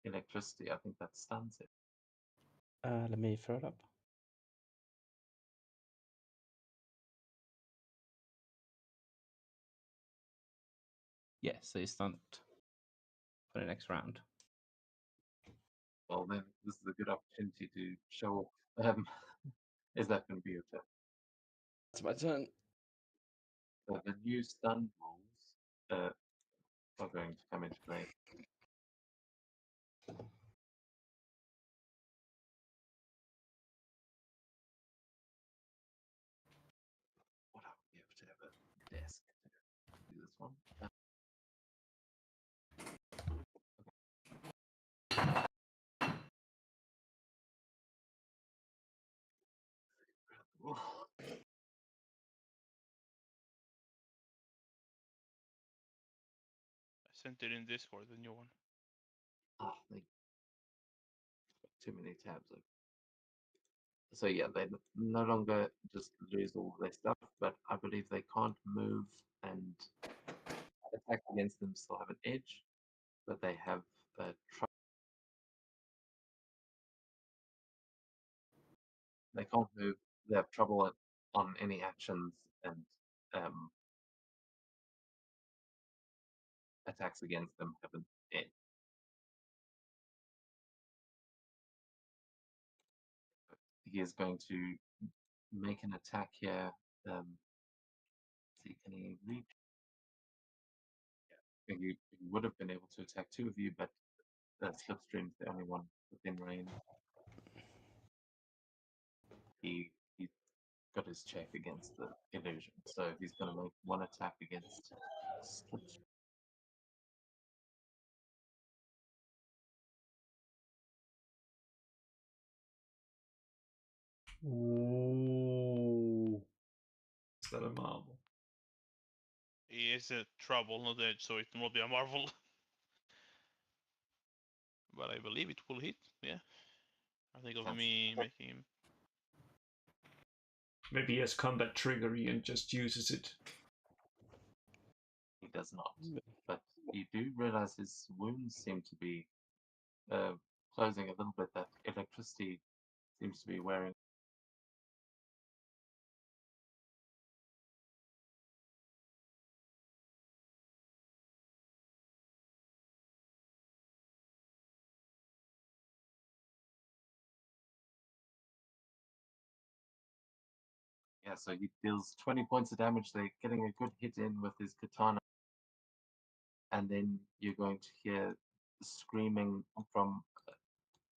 electricity? I think that stuns it. Let me throw it up. Yeah, so he's stunned for the next round. Well, then this is a good opportunity to show off. Is that going to be your turn? It's my turn. The new stun rules are going to come into play. What I would be able to have a desk to do this one. I sent it in Discord, the new one. They too many tabs open. So yeah, they no longer just lose all their stuff, but I believe they can't move and attack against them still have an edge, but they have they can't move. They have trouble on any actions and attacks against them have an edge. He is going to make an attack here. See, can he reach? Yeah. He would have been able to attack two of you, but Slipstream's the only one within range. He got his check against the illusion, so he's going to make one attack against Slipstream. Ooh. Is that a marvel? He is a trouble, not edge, so it will not be a marvel. But I believe it will hit, yeah. I think of me making him. Maybe he has combat triggery and just uses it. He does not, but you do realize his wounds seem to be closing a little bit. That electricity seems to be wearing. Yeah, so he deals 20 points of damage. They're getting a good hit in with his katana. And then you're going to hear screaming from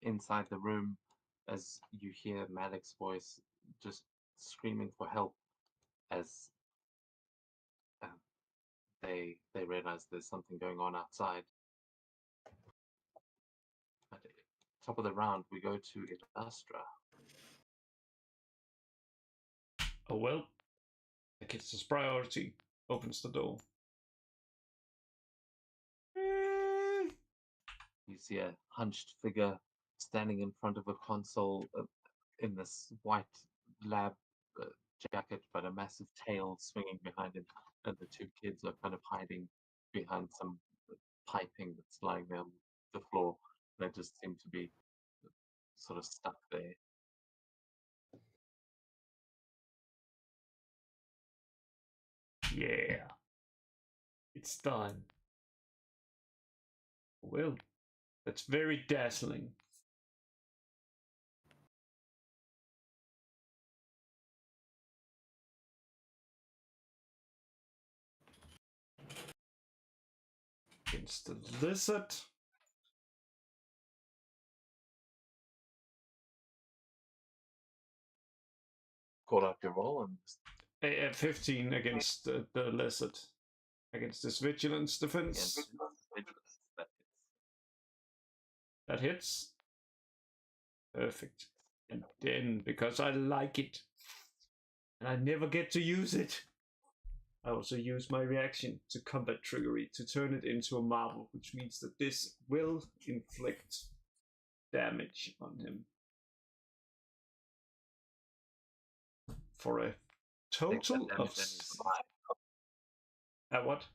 inside the room as you hear Malik's voice just screaming for help as they realize there's something going on outside. At the top of the round, we go to Illustra. Oh well. I guess his priority opens the door. You see a hunched figure standing in front of a console in this white lab jacket, but a massive tail swinging behind him. And the two kids are kind of hiding behind some piping that's lying there on the floor. They just seem to be sort of stuck there. Yeah. It's done. Well, that's very dazzling. Against the lizard. Call out your roll and 15 against the lizard. Against this vigilance defense. vigilance. That hits. Perfect. And then, because I like it, and I never get to use it, I also use my reaction to combat triggery to turn it into a marvel, which means that this will inflict damage on him. For a total of... what?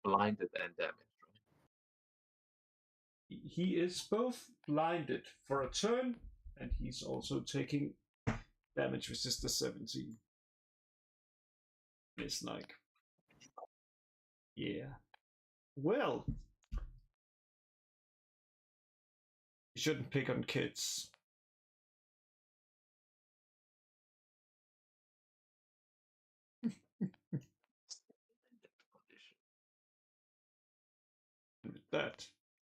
Blinded and damaged. He is both blinded for a turn, and he's also taking damage resist the 17. It's like Yeah. Well, you shouldn't pick on kids. And with that,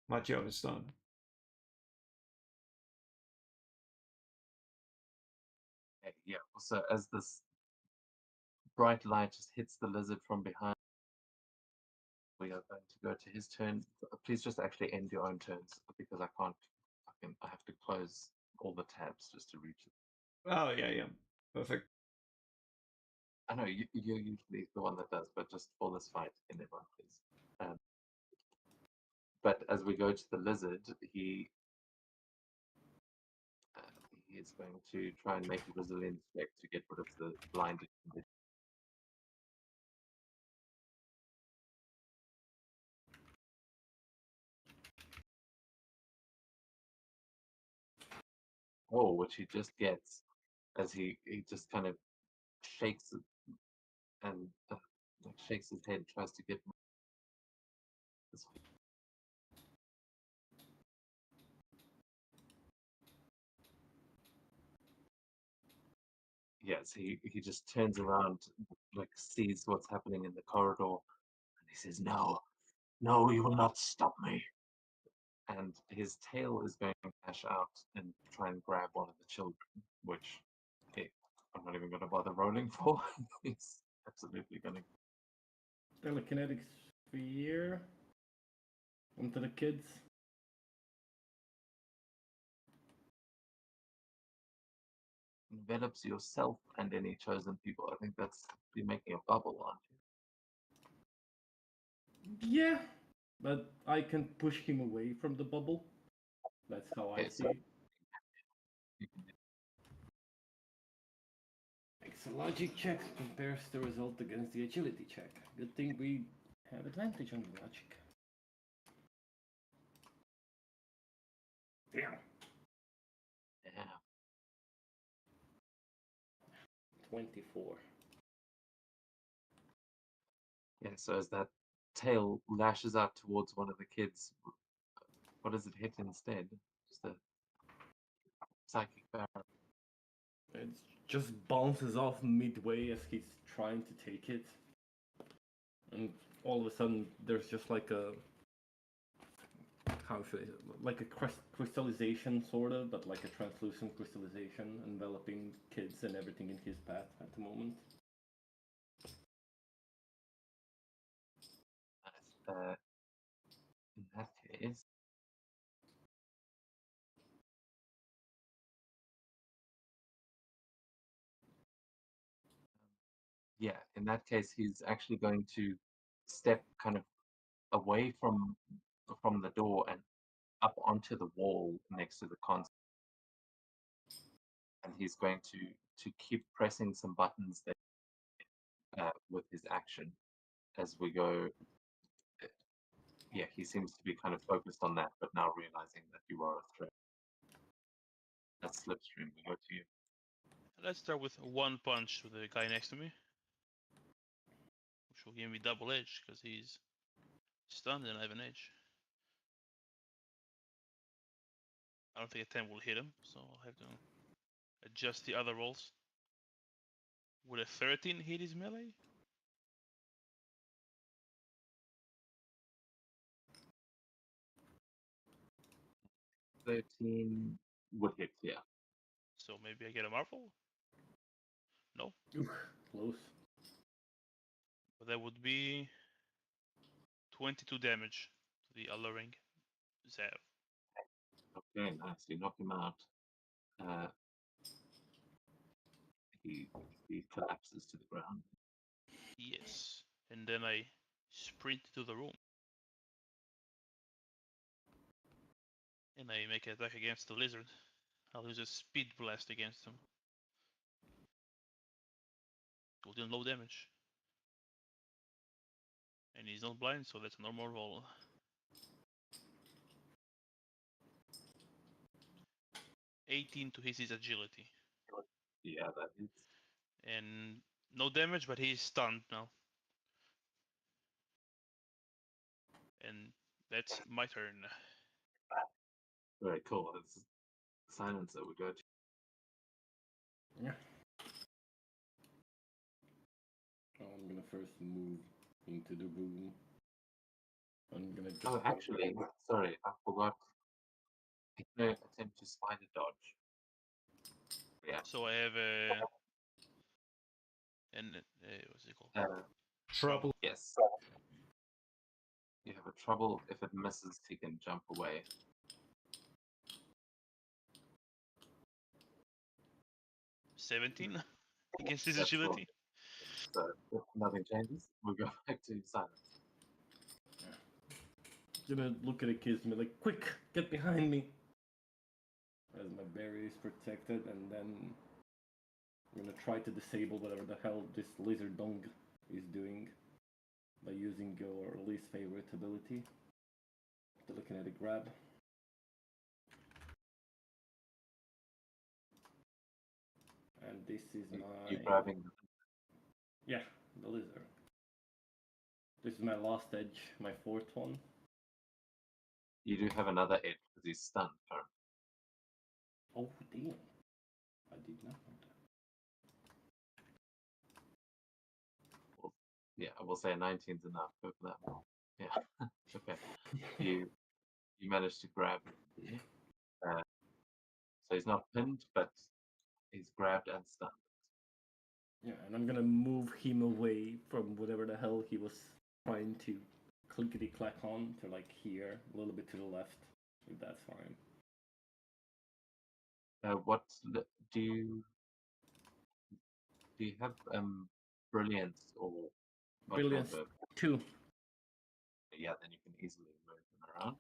my job is done. Okay, yeah. So as this bright light just hits the lizard from behind, we are going to go to his turn. Please just actually end your own turns because I can't. I have to close all the tabs just to reach it. Oh, yeah. Perfect. I know you're usually the one that does, but just for this fight, can everyone please? But as we go to the lizard, he is going to try and make a resilience check to get rid of the blinded condition. Oh, which he just gets as he just kind of shakes it and like shakes his head, tries to get this. Yes, he just turns around, like sees what's happening in the corridor, and he says, "No, no, you will not stop me." And his tail is going to lash out and try and grab one of the children, which I'm not even going to bother rolling for. He's absolutely going to. Telekinetic sphere onto the kids. Envelops yourself and any chosen people. I think that's be making a bubble, aren't you? Yeah, but I can push him away from the bubble. That's how I Okay, see so it. you can do Makes a logic check, compares the result against the agility check. Good thing we have advantage on the logic. Damn. yeah. 24. Yeah, so as that tail lashes out towards one of the kids, what does it hit instead? Just a psychic barrier. It just bounces off midway as he's trying to take it. And all of a sudden, there's just like a. How should I say? Like a crystallization, sort of, but like a translucent crystallization enveloping kids and everything in his path at the moment. In that case, yeah, in that case, he's actually going to step kind of away from the door and up onto the wall next to the console, and he's going to keep pressing some buttons there with his action as we go. Yeah, he seems to be kind of focused on that, but now realizing that you are a threat. That's Slipstream. We go to you. Let's start with one punch to the guy next to me, which will give me double edge because he's stunned and I have an edge. I don't think a 10 will hit him, so I'll have to adjust the other rolls. Would a 13 hit his melee? 13 would hit, yeah. So maybe I get a marvel? No. Oof, close. But that would be 22 damage to the alluring Zav. Okay, nice. You knock him out. Uh, he he collapses to the ground. Yes. And then I sprint to the room. And I make an attack against the lizard. I'll use a speed blast against him. Will deal low damage. And he's not blind, so that's a normal roll. 18 to his agility. Yeah, that is. And no damage, but he's stunned now. And that's my turn. Very cool. It's silencer we go to. Yeah. I'm gonna first move into the room. I'm gonna just. Oh, actually, sorry, I forgot. I can attempt to spider dodge. Yeah. So I have what's it called? Trouble. Yes. You have a trouble. If it misses, he can jump away. 17 against his That's agility. So if nothing changes, we'll go back to silence. Gonna look at the kids and be like, quick, get behind me! As my berry is protected, and then I'm gonna try to disable whatever the hell this lizard dong is doing by using your least favorite ability. Telekinetic grab. And this is my... You're grabbing. Yeah, the lizard. This is my last edge, my fourth one. You do have another edge because he's stunned. Oh, damn. I did not know that. Yeah, I will say 19's enough. Go for that one. Yeah. Okay. You managed to grab. So he's not pinned, but he's grabbed and stunned. Yeah, and I'm gonna move him away from whatever the hell he was trying to clickety clack on to like here, a little bit to the left, if that's fine. What do you have? Brilliance or much more Brilliance of 2. yeah, then you can easily move them around.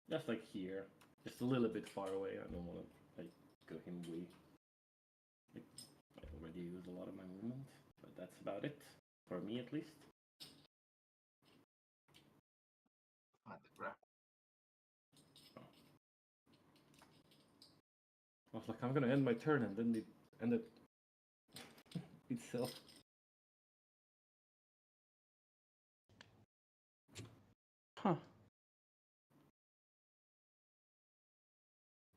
Just like here. Just a little bit far away. I don't wanna like go him way. Like, I already used a lot of my movement, but that's about it. For me at least. Find the grab. I was like, I'm gonna end my turn, and then it ended itself. Huh.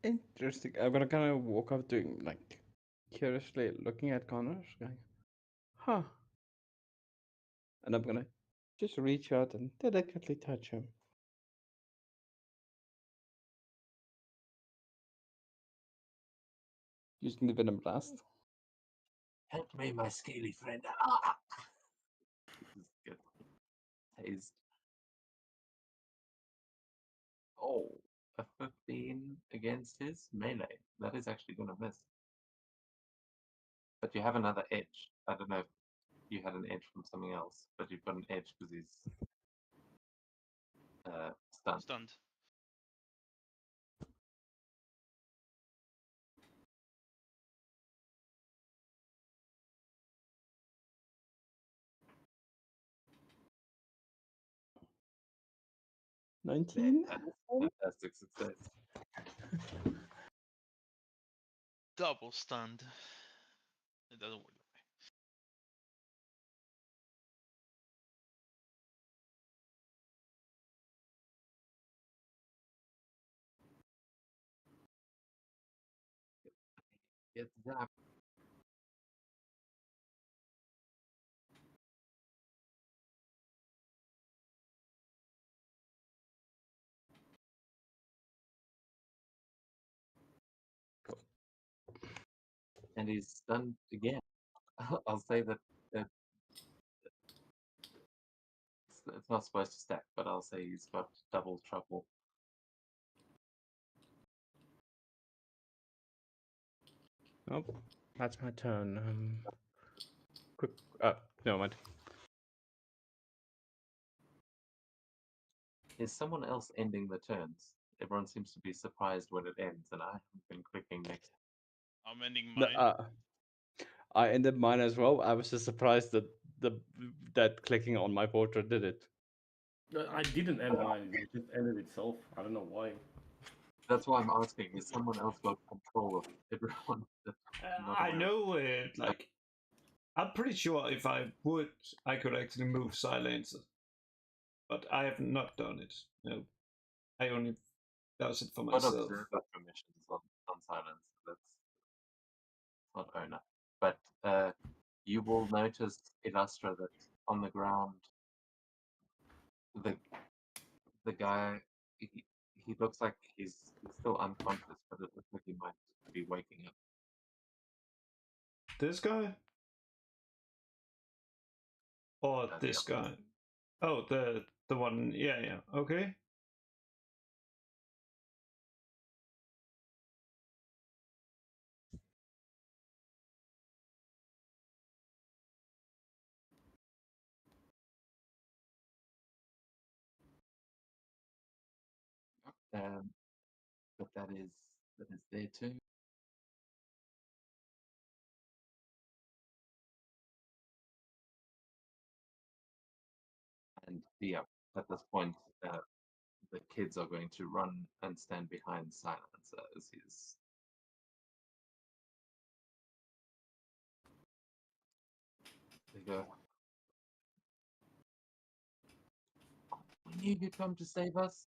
Interesting. I'm gonna kind of walk up to him, like, curiously looking at Connor, going, huh. And I'm gonna just reach out and delicately touch him. Using the Venom Blast. Help me, my scaly friend. Ah! This is good. Tased. Oh, a 15 against his melee. That is actually going to miss. But you have another edge. I don't know if you had an edge from something else, but you've got an edge because he's stunned. Stunned. Yeah. 19? Fantastic success. Double stunned. It doesn't work. Get zapped. And he's stunned again. I'll say that it's not supposed to stack, but I'll say he's got double trouble. Nope. That's my turn. Quick. No, mind. Is someone else ending the turns? Everyone seems to be surprised when it ends, and I haven't been clicking next. I'm ending No, mine. I ended mine as well. I was just surprised that that clicking on my portrait did it. I didn't end mine, it just ended itself. I don't know why. That's why I'm asking. Is someone else got control of everyone? I know it. Like, I'm pretty sure if I would, I could actually move silencer. but I have not done it. No, I only does it for But myself. observer permissions on silence. That's not owner. But you will notice, Illustra, that on the ground, the guy, he looks like he's still unconscious, but it looks like he might be waking up. This guy? Or the this other guy? Oh, the one. Yeah, yeah. Okay. But that is there too. And yeah, at this point, the kids are going to run and stand behind Silence as he's. They go, "We knew you'd come to save us.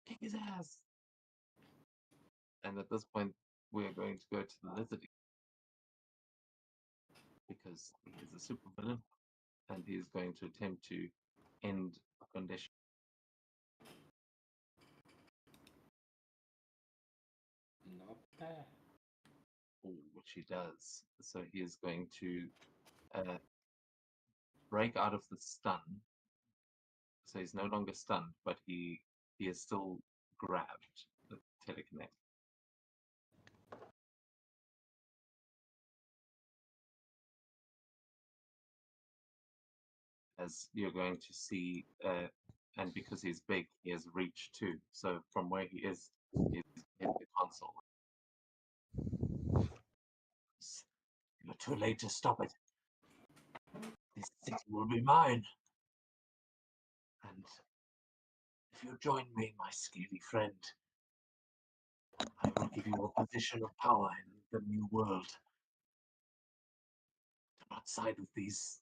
Kick his ass!" And at this point, we are going to go to the lizard because he is a supervillain, and he is going to attempt to end a condition. Not bad. Which he does. So he is going to break out of the stun. So he's no longer stunned, but he is still grabbed. The telekinetic. As you're going to see, and because he's big, he has reach too. So from where he is, he's in the console. You're too late to stop it. This city will be mine. And if you join me, my scaly friend, I will give you a position of power in the new world. Outside of these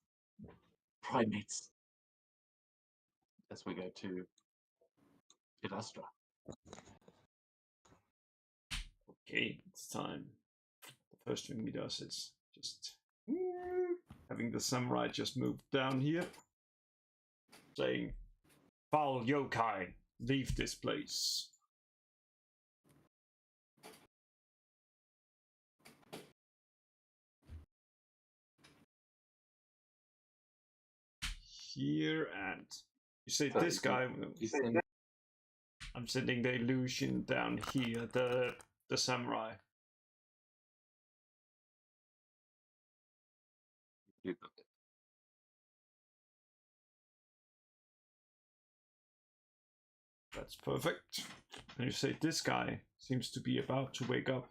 primates. As we go to Illustra. Okay, it's time. The first thing he does is just having the samurai just move down here, saying, "Foul yokai, leave this place." Here, and you say So this guy. I'm I'm sending the illusion down here, the samurai. That's perfect. And you say this guy seems to be about to wake up.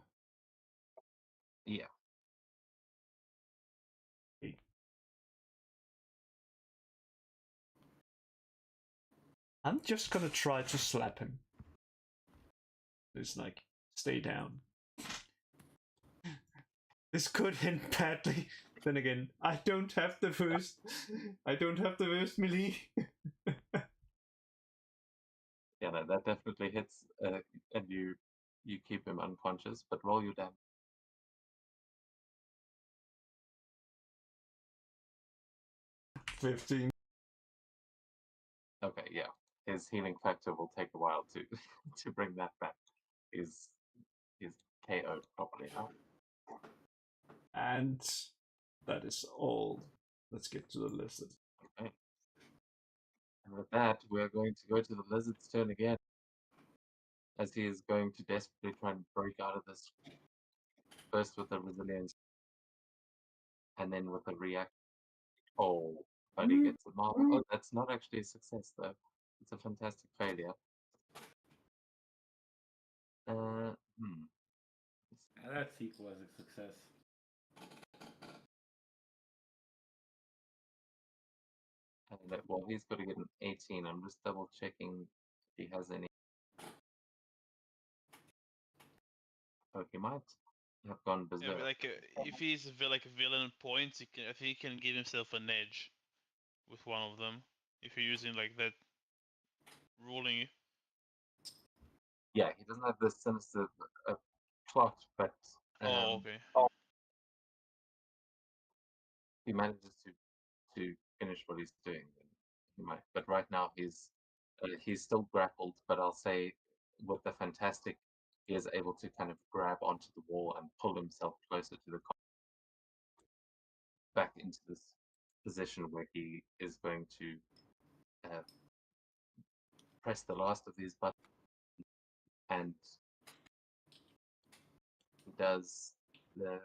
Yeah. I'm just gonna try to slap him. It's like, stay down. This could end badly. Then again, I don't have the first melee. Yeah, that definitely hits, and you keep him unconscious, but roll your damage. 15. Okay, yeah. His healing factor will take a while to to bring that back. He's KO'd properly now. And that is all. Let's get to the lizard. Okay. And with that, we're going to go to the lizard's turn again. As he is going to desperately try and break out of this. First with the resilience. And then with the react. Oh, but he gets a mark. Oh, that's not actually a success though. It's a fantastic failure. That sequel was a success. And well, he's got to get an 18. I'm just double checking if he has any. Oh, he might have gone berserk. Yeah, but like if he's like villain points, I think he can give himself an edge with one of them. If you're using like that ruling. Yeah, he doesn't have the sinister plot, but Oh, okay. he manages to finish what he's doing, then he might. But right now he's still grappled. But I'll say with the fantastic, he is able to kind of grab onto the wall and pull himself closer to the back into this position where he is going to press the last of these buttons, and he does. The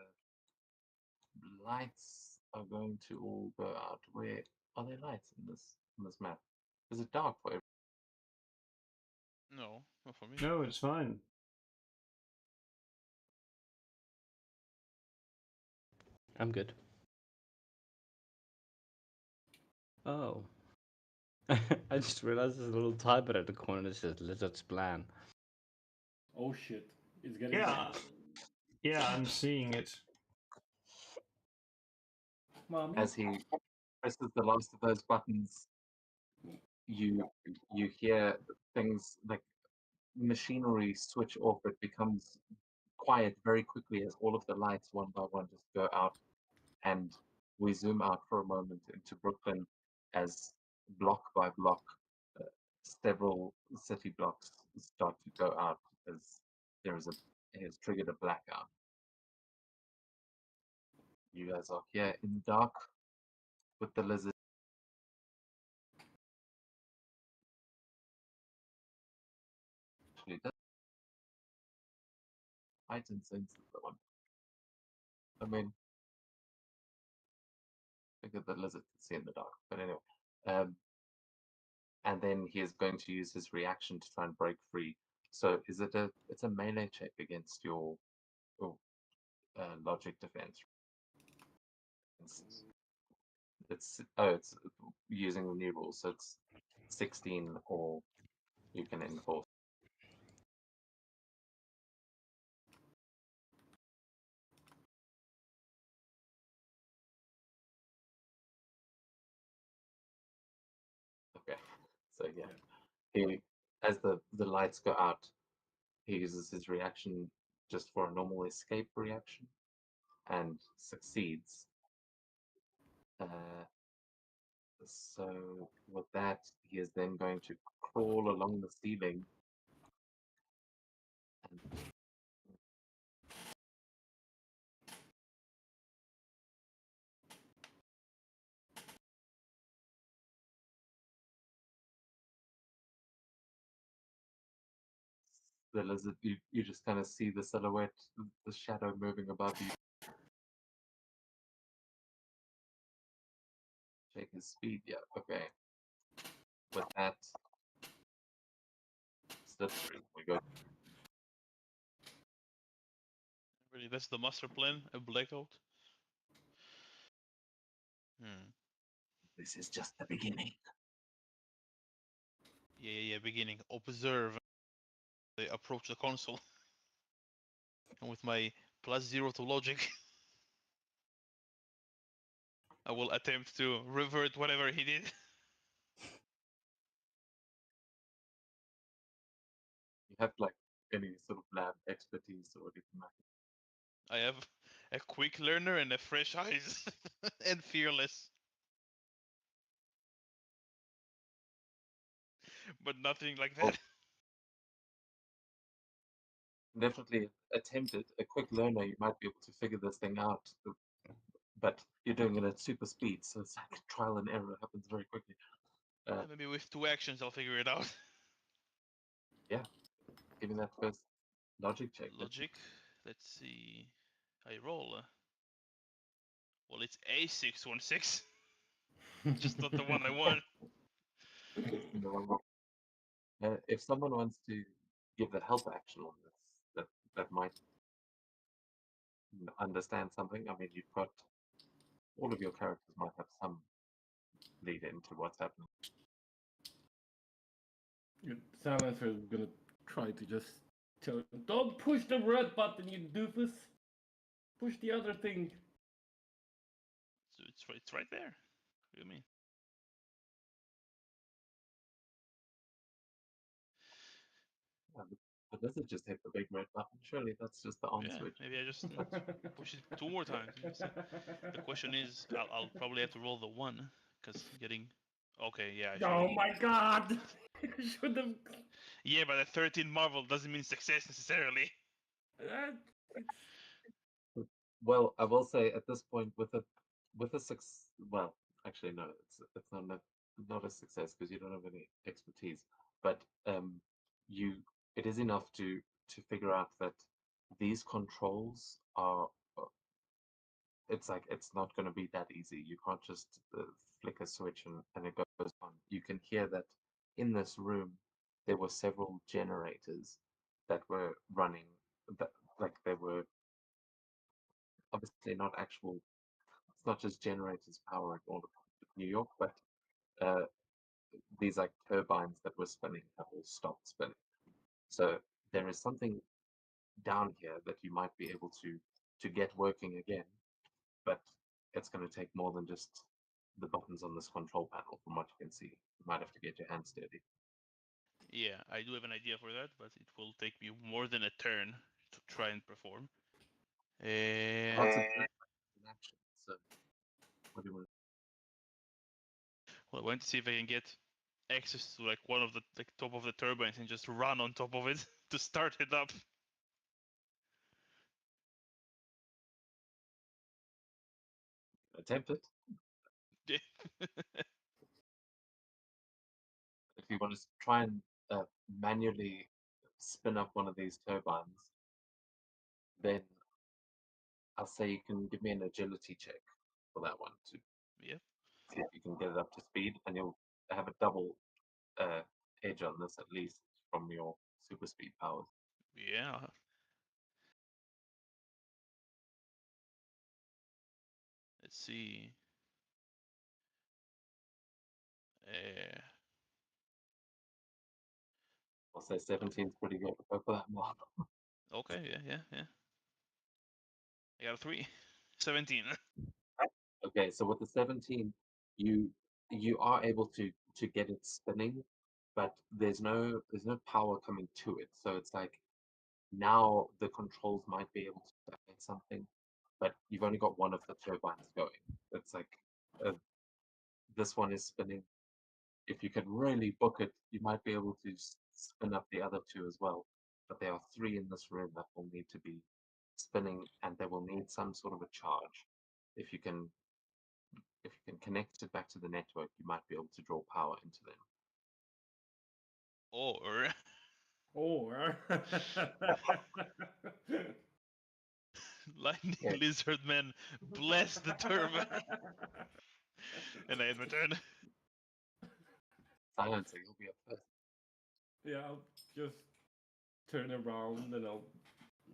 lights are going to all go out. Where are there lights in this map? Is it dark for everyone? No, not for me. No, it's fine. I'm good. Oh. I just realized there's a little typo at the corner that says Lizard's plan. Oh shit. It's getting Yeah, bad. yeah, I'm seeing it. Mommy? As he presses the last of those buttons, you hear things like machinery switch off. It becomes quiet very quickly as all of the lights one by one just go out, and we zoom out for a moment into Brooklyn as block by block uh, several city blocks start to go out as it has triggered a blackout. You guys are here in the dark with the lizard. Actually, that's heightened sense is the one. I mean, I think that the lizard can see in the dark, but anyway. And then he is going to use his reaction to try and break free. So is it it's a melee check against your logic defense? It's using the new rules, so it's 16 or you can enforce. Okay, so yeah, he as the lights go out, he uses his reaction just for a normal escape reaction and succeeds. So with that, he is then going to crawl along the ceiling and the lizard. You just kind of see the silhouette, the shadow moving above you. Check his speed. Yeah, okay. With that, slipstream. We go. Really, that's the master plan. A blackout. This is just the beginning. Yeah. Beginning. Observe. They approach the console. And with my +0 to logic, I will attempt to revert whatever he did. You have like any sort of lab expertise or anything like that? I have a quick learner and a fresh eyes and fearless. But nothing like Oh, that. definitely attempt it. A quick learner, you might be able to figure this thing out, but you're doing it at super speed, so it's like trial and error happens very quickly. Maybe with 2 actions I'll figure it out. Yeah, give me that first logic check. Logic. Let's see. I roll. Well, it's A616. Just not the one I want. If someone wants to give the help action on this, that might understand something. I mean, you've got all of your characters might have some lead into what's happening. Silencer is gonna try to just tell him, don't push the red button, you doofus! Push the other thing! So it's right there. What do you mean? does it just hit the big red button? Surely that's just the on Yeah, switch. maybe I just push it 2 more times. The question is, I'll probably have to roll the 1 because getting. Okay, yeah, I should. Oh my god! Should have. Yeah, but a 13 Marvel doesn't mean success necessarily. It's Well, I will say at this point with a well, actually no, it's not a success because you don't have any expertise, but you it is enough to figure out that these controls are it's like it's not going to be that easy. You can't just flick a switch and it goes on. You can hear that in this room there were several generators that were running that like they were obviously not actual. It's not just generators powering all of New York, but uh, these like turbines that were spinning have all stopped spinning. So there is something down here that you might be able to get working again, but it's going to take more than just the buttons on this control panel. From what you can see, you might have to get your hands dirty. Yeah, I do have an idea for that, but it will take me more than a turn to try and perform. Lots of in action. So what do you want? Well, I want to see if I can get access to like one of the like top of the turbines and just run on top of it to start it up. Attempt it. Yeah. If you want to try and manually spin up one of these turbines, then I'll say you can give me an agility check for that one to Yeah. see if you can get it up to speed, and you'll have a double uh, edge on this at least from your super speed powers. Yeah. Let's see. I'll say 17 is pretty good. Go for that mark. Okay. Yeah. I got a 3. 17. Okay, so with the 17, you are able to get it spinning, but there's no power coming to it. So it's like now the controls might be able to activate something, but you've only got one of the turbines going. It's like uh, this one is spinning. If you can really book it, you might be able to spin up the other two as well. But there are three in this room that will need to be spinning, and they will need some sort of a charge. If you can connect it back to the network, you might be able to draw power into them. Or or lightning Yeah. lizard man bless the turbine. And I had my turn. Silencer, you'll be up first. Yeah, I'll just turn around and I'll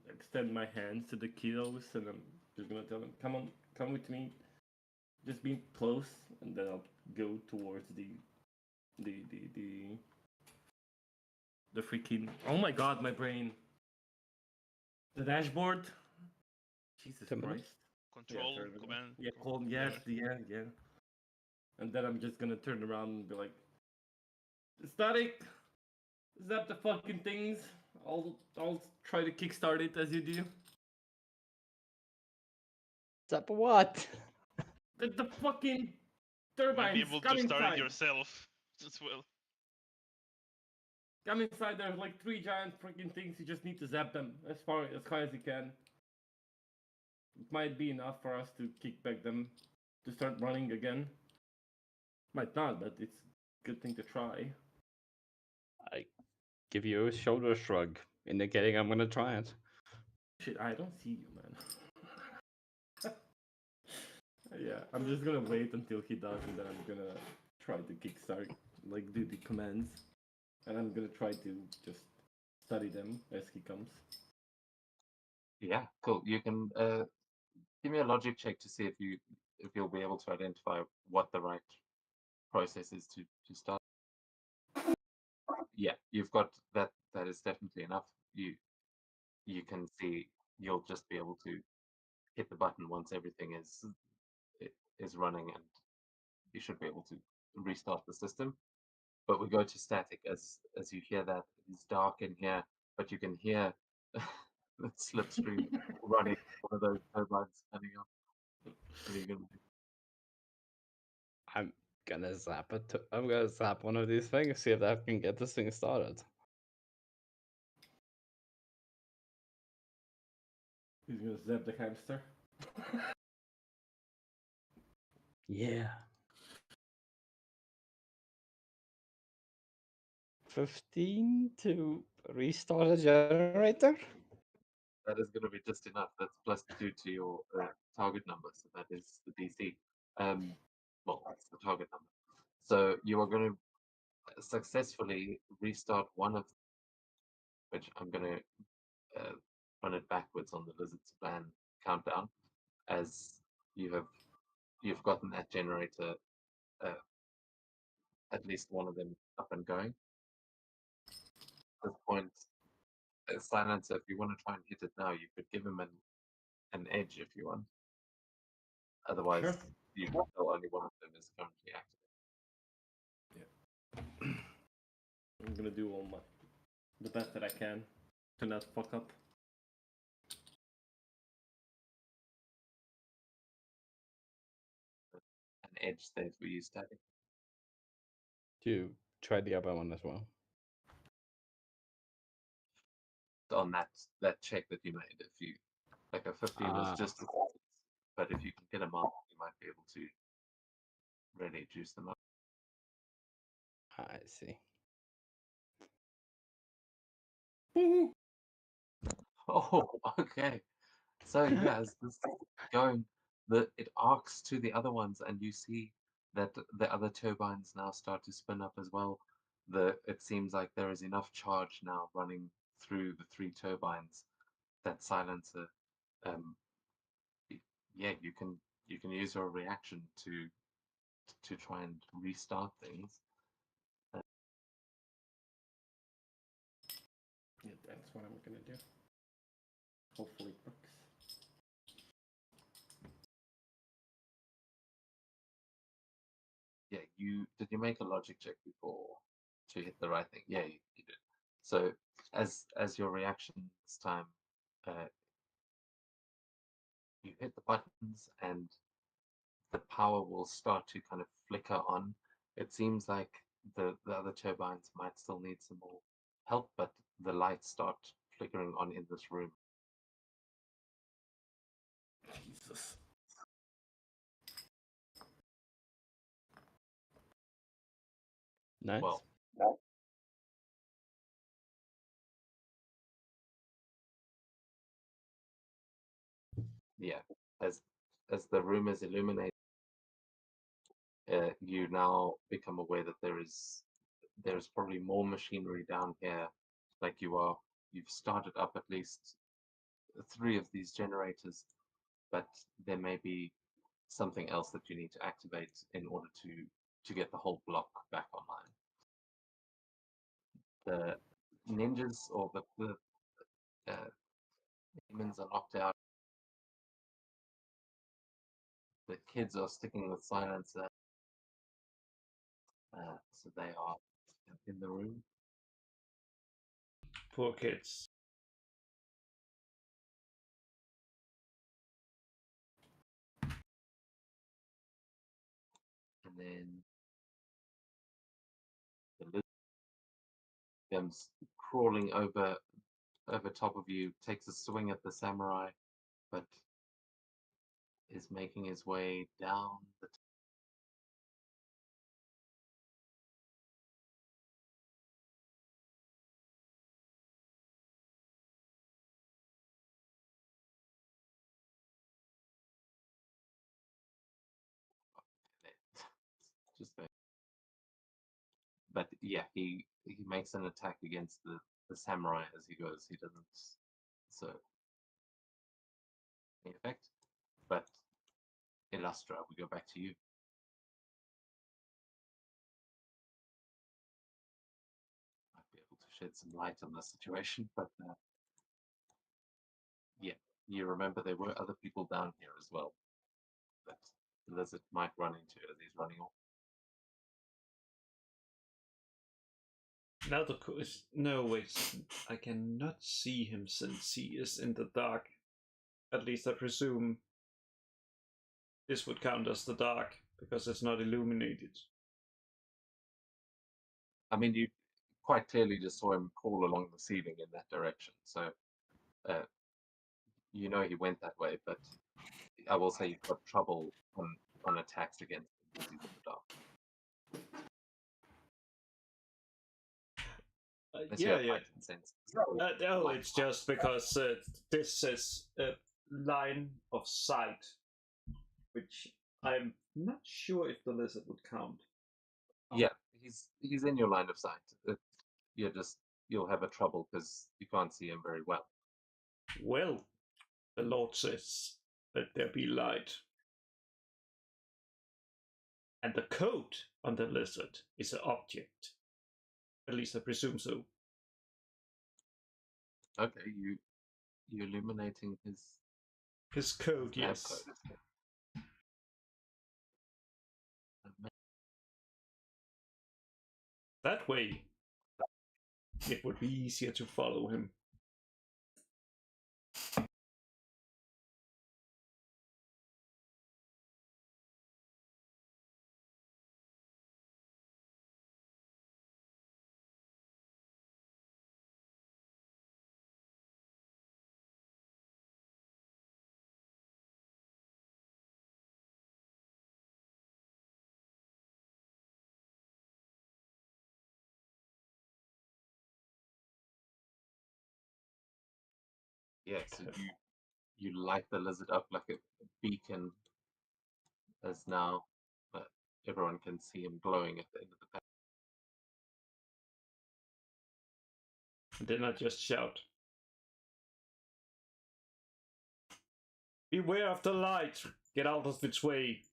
extend my hands to the kiddos and I'm just gonna tell them, come on, come with me. Just be close and then I'll go towards the freaking, oh my god, my brain. The dashboard. Jesus Terminal? Christ. Control, terminal. command. Yeah, yes, yeah. And then I'm just gonna turn around and be like, Static, zap the fucking things. I'll try to kickstart it as you do. Zap what? The fucking You turbines. might be able Come to start inside. it yourself as well. Come inside. There's like 3 giant freaking things. You just need to zap them as high as you can. It might be enough for us to kick back them to start running again. Might not, but it's a good thing to try. I give you a shoulder shrug, indicating I'm gonna try it. Shit, I don't see you, man. Yeah, I'm just gonna wait until he does, and then I'm gonna try to kickstart, like do the commands, and I'm gonna try to just study them as he comes. Yeah, cool. You can give me a logic check to see if you'll be able to identify what the right process is to start. Yeah, you've got that. That is definitely enough. You can see you'll just be able to hit the button once everything is running, and you should be able to restart the system. But we go to static as you hear that it's dark in here. but you can hear the slipstream running, one of those turbines coming up. What are you gonna do? I'm gonna zap it. I'm gonna zap one of these things, see if that can get this thing started. He's gonna zap the hamster. Yeah. 15 to restart the generator? That is going to be just enough. That's +2 to your target number, so that is the DC. Well, that's the target number. So you are going to successfully restart one of which I'm going to run it backwards on the lizard's plan countdown, as you've gotten that generator, at least one of them up and going. At this point, Silencer, if you want to try and hit it now, you could give him an edge if you want. Otherwise, Sure. you can tell only one of them is currently active. I'm gonna do the best that I can to not fuck up. An edge there for you, Static. To try the other one as well. On that check that you made, if you like a 15 is just, but if you can get them up, you might be able to really juice them up. I see. Oh, okay. So yes, this is going. It arcs to the other ones, and you see that the other turbines now start to spin up as well. It seems like there is enough charge now running through the 3 turbines that Silencer, yeah, you can use your reaction to try and restart things. Yeah, that's what I'm gonna do. Hopefully it works. Yeah, did you make a logic check before to hit the right thing? Yeah, you did. So as your reaction this time, uh, you hit the buttons and the power will start to kind of flicker on. It seems like the other turbines might still need some more help, but the lights start flickering on in this room. Jesus. Nice. Well, yeah, as the room is illuminated, you now become aware that there's probably more machinery down here. Like you've started up at least 3 of these generators, but there may be something else that you need to activate in order to get the whole block back online. The ninjas or the demons are knocked out. The kids are sticking with Silencer, so they are in the room. Poor kids. And then the lizard comes crawling over top of you, takes a swing at the samurai, but is making his way down the just there. But yeah, he makes an attack against the samurai as he goes. He doesn't so any effect. But Illustra, we go back to you. Might be able to shed some light on the situation, but yeah, you remember there were other people down here as well that the lizard might run into as he's running off. Now the question. No, wait. I cannot see him since he is in the dark. At least I presume this would count as the dark because it's not illuminated. I mean, you quite clearly just saw him crawl along the ceiling in that direction. So, you know he went that way. But I will say you've got trouble on attacks against him because he's in the dark. Unless you Yeah, have yeah. heightened senses. No, Like, it's just because this says line of sight, which I'm not sure if the lizard would count. yeah, he's in your line of sight. You'll have a trouble because you can't see him very well. Well, the Lord says, let there be light. And the code on the lizard is an object. At least I presume so. Okay, you illuminating His code, lab yes. code. That way, it would be easier to follow him. Yeah, so you light the lizard up like a beacon, as now everyone can see him glowing at the end of the path. And then I just shout, beware of the light! Get out of its way!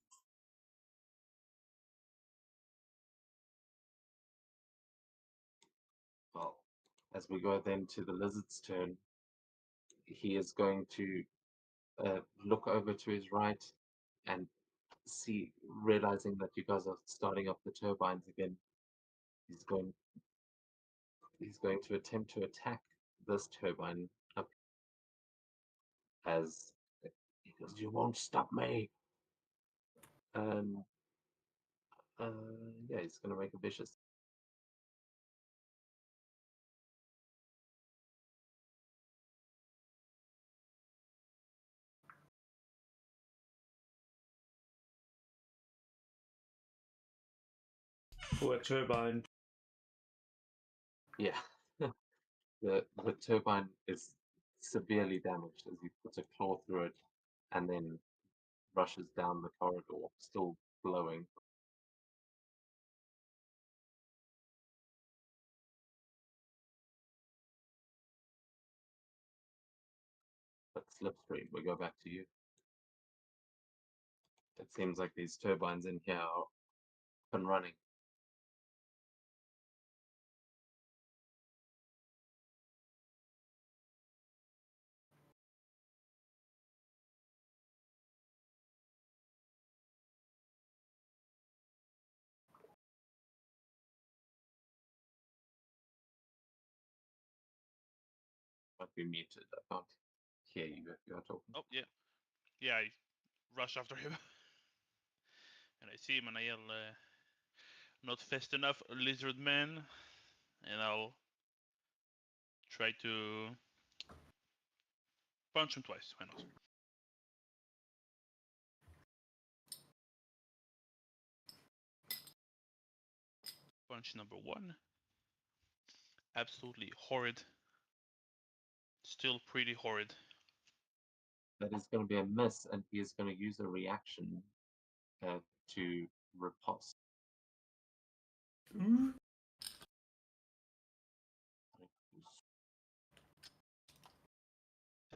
Well, as we go then to the lizard's turn, he is going to look over to his right and see, realizing that you guys are starting up the turbines again. He's going to attempt to attack this turbine up as he goes, "You won't stop me." And yeah, he's going to make a vicious. For a turbine. Yeah, the turbine is severely damaged as he puts a claw through it, and then rushes down the corridor, still blowing. But Slipstream, we go back to you. It seems like these turbines in here are up and running. Might be muted. I can't hear you if you're talking. Oh yeah, yeah. I rush after him, and I see him, and I yell, "Not fast enough, lizard man!" And I'll try to punch him twice. Why not? Punch number one. Absolutely horrid. Still pretty horrid. That is going to be a miss, and he is going to use a reaction to riposte. And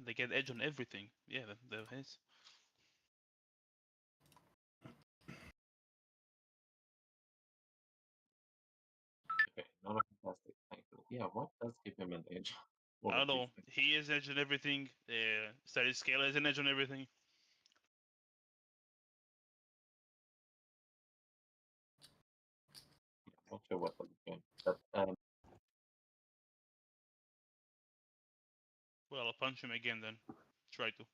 they get edge on everything. Yeah, that is. Okay, not a fantastic thing. Yeah, what does give him an edge? I don't know. He is edge on everything. Static Scale is an edge on everything. Not sure what that is going, but Well, I'll punch him again then. Try to.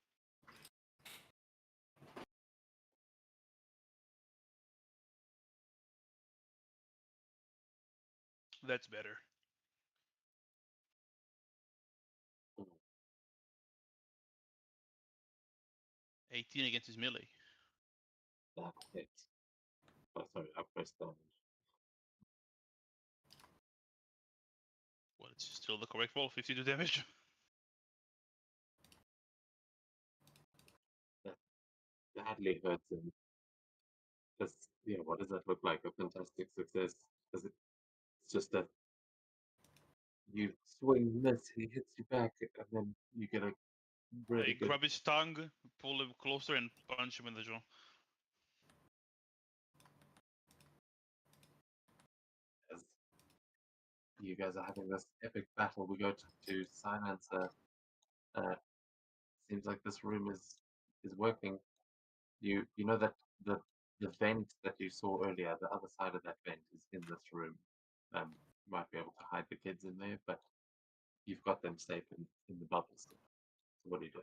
That's better. 18 against his melee. That hits. Oh, sorry, I pressed damage. Well, it's still the correct roll, 52 damage. Badly hurts him. Just, yeah, what does that look like? A fantastic success? Because it's just that you swing, miss, he hits you back, and then you get a really I good. grab his tongue, pull him closer, and punch him in the jaw. As you guys are having this epic battle, we go to Silencer. Seems like this room is working. You know that the vent that you saw earlier, the other side of that vent is in this room. You might be able to hide the kids in there, but you've got them safe in the bubble still. So what do you do?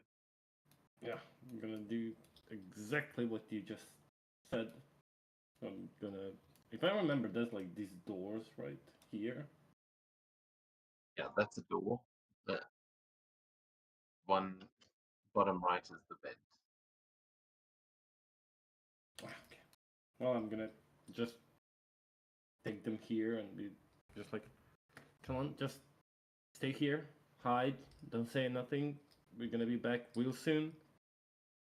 Yeah, I'm gonna do exactly what you just said. I'm gonna, if I remember, there's like these doors right here. Yeah, that's a door. The one bottom right is the vent. Okay. Well, I'm gonna just take them here and be just like, come on, just stay here, hide, don't say nothing. We're gonna be back real soon,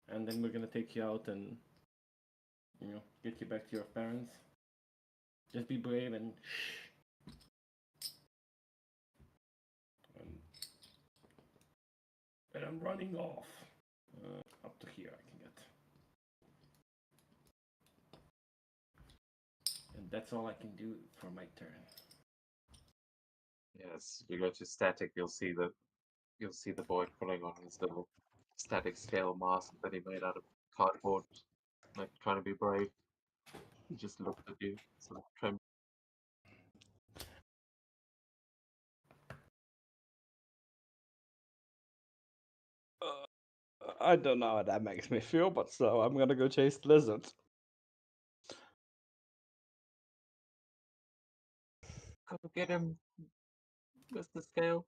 and then we're gonna take you out and, you know, get you back to your parents. Just be brave and shh. And I'm running off. Up to here I can get. And that's all I can do for my turn. Yes, you go to static, you'll see the boy pulling on his little static scale mask that he made out of cardboard, like trying to be brave. He just looked at you, sort of trembling. I don't know how that makes me feel, but so I'm gonna go chase the lizard. Go get him, Mr. Scale.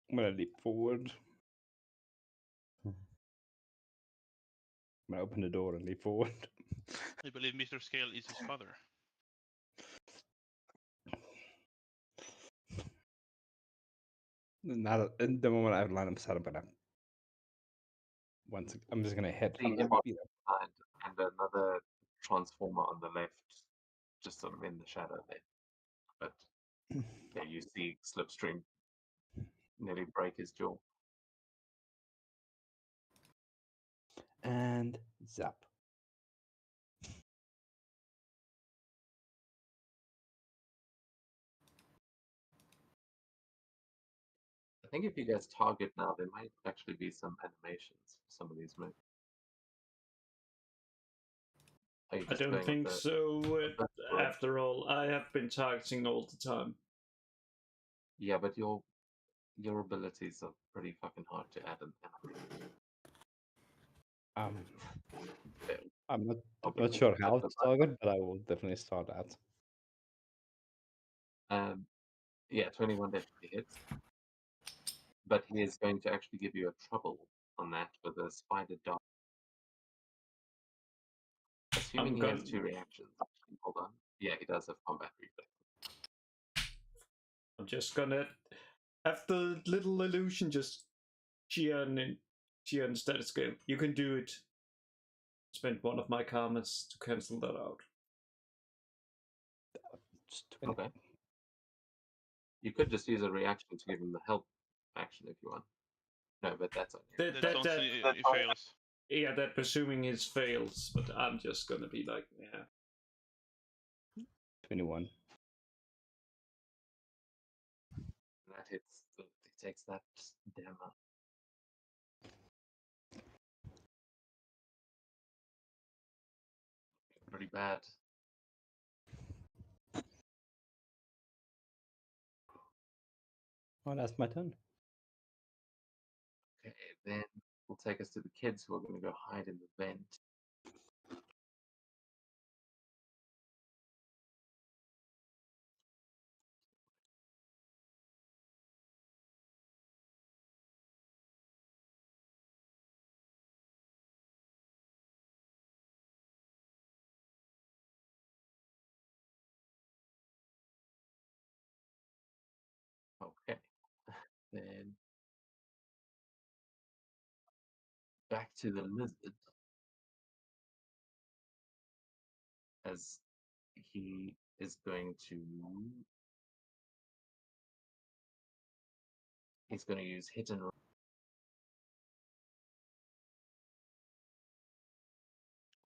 I'm gonna leap forward. I'm gonna open the door and leap forward. I believe Mr. Scale is his father. Not in the moment I have line of sight, but I'm just gonna hit. See him on the side and another transformer on the left, just sort of in the shadow there. But yeah, you see Slipstream nearly break his jaw. And zap. I think if you guys target now, there might actually be some animations for some of these moves. Are you I just don't going with think the so. vertical edge? After all, I have been targeting all the time. Yeah, but your abilities are pretty fucking hard to add an animation. Yeah, I'm not I'll not be sure honest, how that's to target, but I will definitely start that. Yeah, 21 definitely hits. But he is going to actually give you a trouble on that with a spider dart. Assuming he has 2 reactions. Hold on. Yeah, he does have combat reflex. I'm just gonna have the little illusion just cheer and status scale. You can do it. Spend one of my karmas to cancel that out. Just 20. Okay. You could just use a reaction to give him the help action if you want. No, but that's on you. That's only if it fails. Yeah, that presuming it fails, but I'm just gonna be like, yeah. 21. That hits. He takes that damage. Pretty bad. Oh, that's my turn. Okay, then we'll take us to the kids who are going to go hide in the vent. Okay, then back to the lizard, as he is going to. He's going to use hit and run.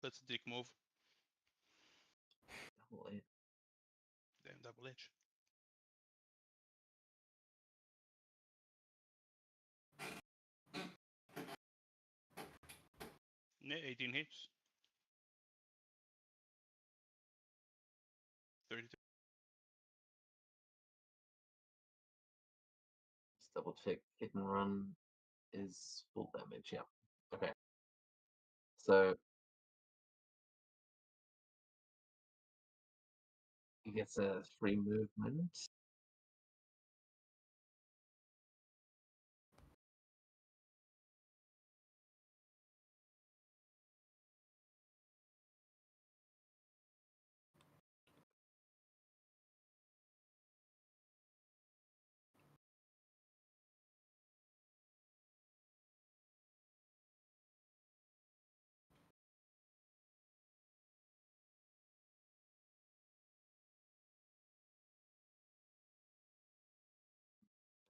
That's a dick move. Double hit. Damn double edge. Yeah, 18 hits. 32. Just double check. Hit and run is full damage. Yeah. Okay. So he gets a free movement.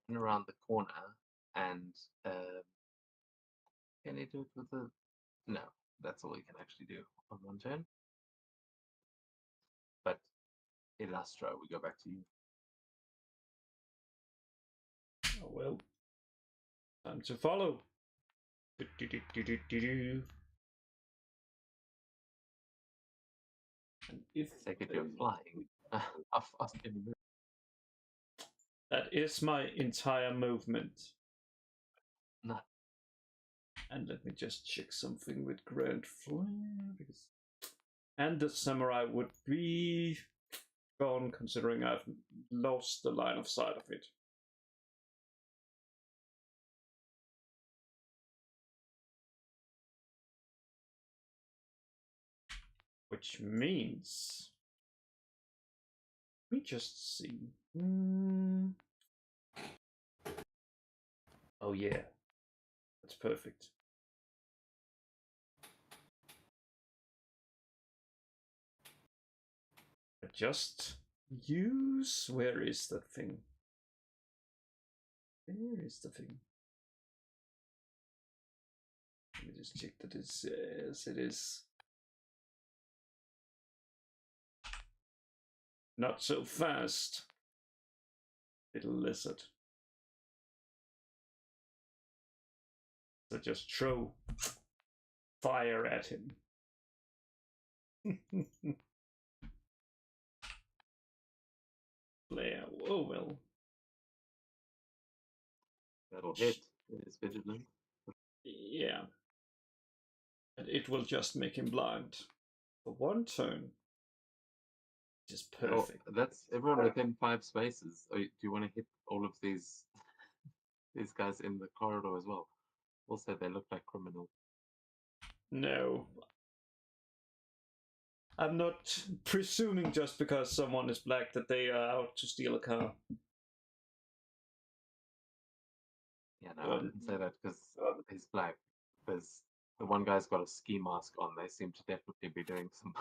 Around the corner, and can he do it with a? No, that's all he can actually do on one turn. But Illustra, we go back to you. Oh well. Time to follow. Do-do-do-do-do-do. And if Take it, you're flying. How fast can you move? that is my entire movement. No. And let me just check something with Grand Flare, because and the samurai would be gone considering I've lost the line of sight of it. Which means, let me just see. Oh yeah, that's perfect. I just use, where is that thing? Where is the thing? Let me just check that it says it is. Not so fast, little lizard. So just throw fire at him. Flare. Oh well. That'll hit. It is vigilant. Yeah. And it will just make him blind for one turn. Just perfect. Oh, that's everyone within 5 spaces. Do you want to hit all of these guys in the corridor as well? Also, they look like criminals. No. I'm not presuming just because someone is black that they are out to steal a car. Yeah, no, I didn't say that because he's black. There's the one guy's got a ski mask on. They seem to definitely be doing some.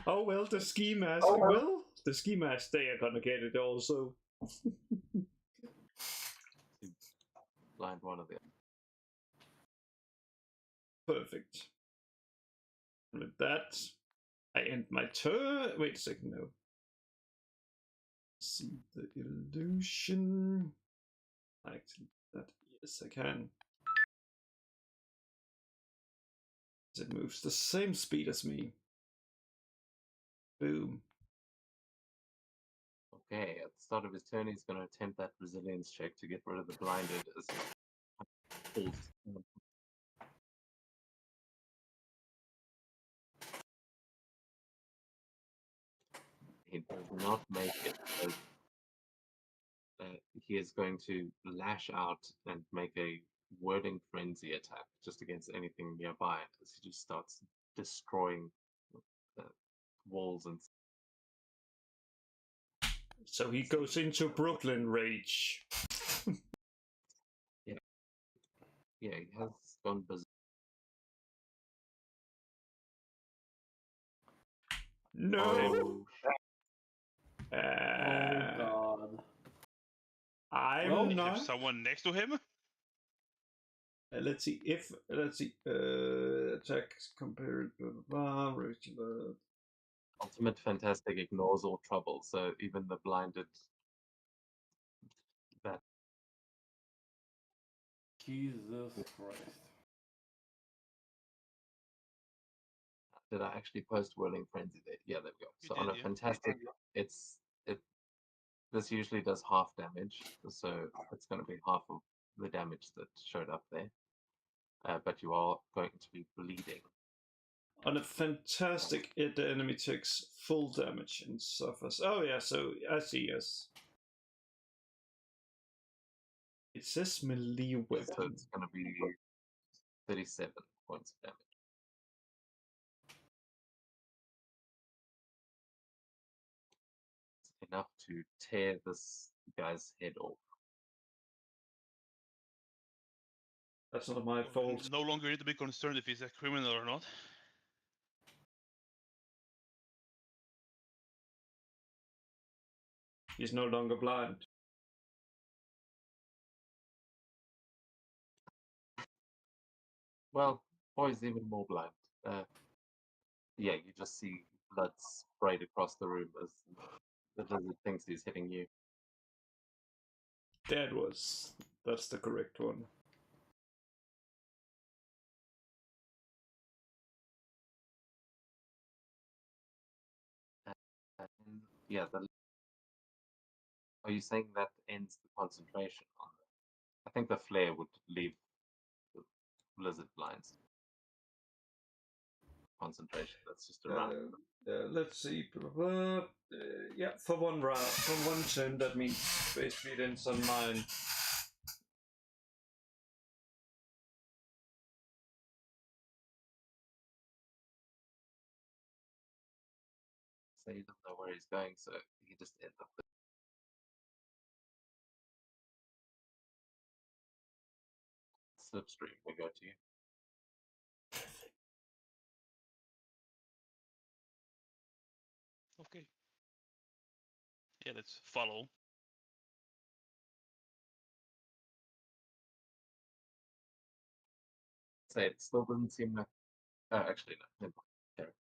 Oh well, the ski mask. Oh, well, the ski mask, they are gonna get it also. Blind one of the. Perfect. With that, I end my turn. Wait a second, no. See the illusion. Actually, that yes, I can. It moves the same speed as me. Boom. Okay, at the start of his turn, he's going to attempt that resilience check to get rid of the blinded as he pulls. He does not make it. So, he is going to lash out and make a wording frenzy attack just against anything nearby as he just starts destroying walls and. So he goes into Brooklyn rage. Yeah, he has gone berserk. No. Oh god. I'm Well, Did you have not. someone next to him? Let's see. Attack compared. Blah, blah, blah, regular. Ultimate Fantastic ignores all trouble, so even the blinded. That Jesus Christ. did I actually post Whirling Frenzy there? Yeah, there we go. You So did, on a yeah. Fantastic, it. This usually does half damage, so it's going to be half of the damage that showed up there. But you are going to be bleeding. On a fantastic, the enemy takes full damage and suffers. Oh yeah, so I see. Yes, it says melee So weapon. it's going to be 37 points of damage. It's enough to tear this guy's head off. That's not my Well, fault. no longer need to be concerned if he's a criminal or not. He's no longer blind. Well, boy's even more blind. Yeah, you just see blood sprayed across the room as the lizard thinks he's hitting you. That's the correct one. And yeah, are you saying that ends the concentration on it? I think the flare would leave the lizard blinds. Concentration, that's just a round. Let's see. Blah, blah, blah. Yeah, for one round, for one turn, that means basically it ends on mine. So he doesn't know where he's going, so he just ends up with slipstream. We go to you. Okay. Yeah, let's follow. Say it still doesn't seem like. Actually, no. Never mind.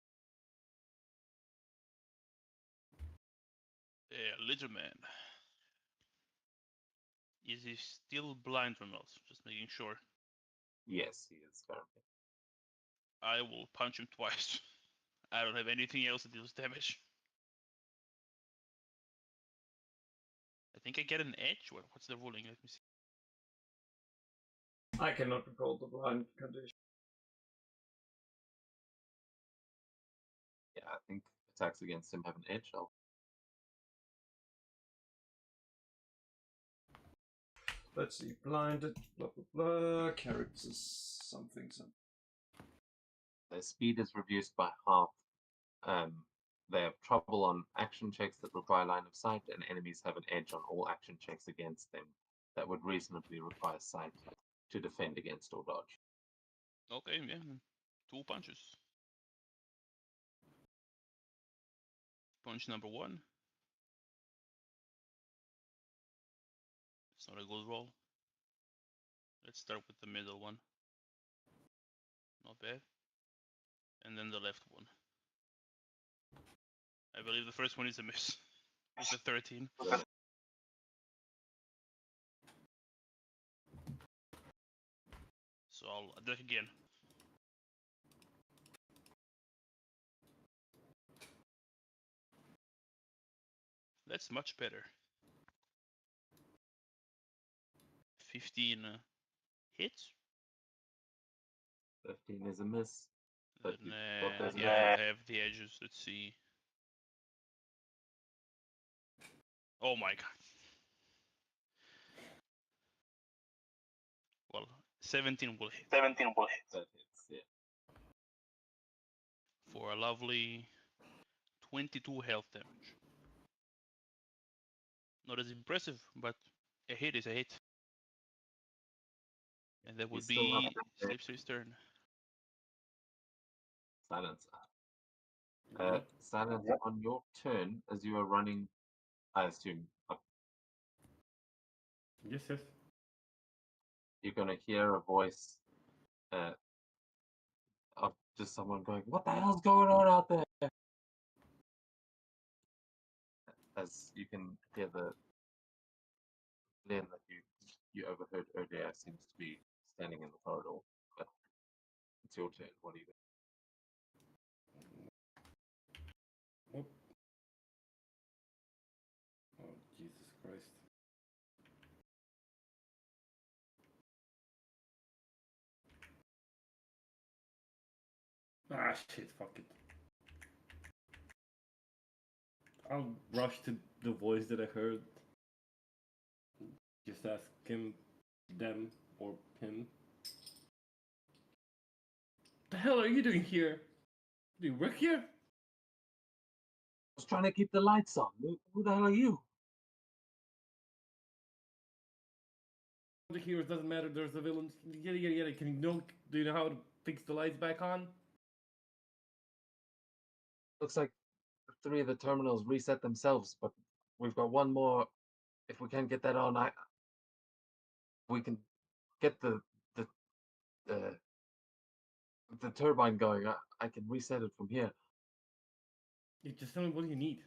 Yeah, Little Man. Is he still blind or not? Just making sure. Yes, he is currently. I will punch him twice. I don't have anything else that deals damage. I think I get an edge. What's the ruling? Let me see. I cannot recall the blind condition. Yeah, I think attacks against him have an edge. Let's see. Blinded. Blah blah blah. Characters. Something. Their speed is reduced by half. They have trouble on action checks that require line of sight, and enemies have an edge on all action checks against them that would reasonably require sight to defend against or dodge. Okay, yeah. 2 punches. Punch number 1. It's not a good roll. Let's start with the middle one. Not bad. And then the left one. I believe the first one is a miss. It's a 13. So I'll attack again. That's much better. 15 hits. 15 is a miss. But Then you've got those yeah, edges. I have the edges. Let's see. Oh my god. Well, 17 will hit 17 will hit. That hits, yeah. for a lovely 22 health damage. Not as impressive, but a hit is a hit. And that would He's still up be there. Slipstream's turn. Silence. Yep. Silence, on your turn, as you are running, I assume, up, Yes, yes. you're going to hear a voice of just someone going, "What the hell's going on out there?" As you can hear the Glenn that you overheard earlier seems to be standing in the corridor. But it's your turn. What do you do? Oh. Oh, Jesus Christ. Ah, shit, fuck it. I'll rush to the voice that I heard. Just ask him, them, or him. The hell are you doing here? Do you work here? I was trying to keep the lights on. Who the hell are you? The heroes doesn't matter. There's a villain. Yada yada yada. Can you know? Do you know how to fix the lights back on? Looks like 3 of the terminals reset themselves, but we've got one more. If we can't get that on, we can get the the the turbine going. I can reset it from here. You just tell me what you need.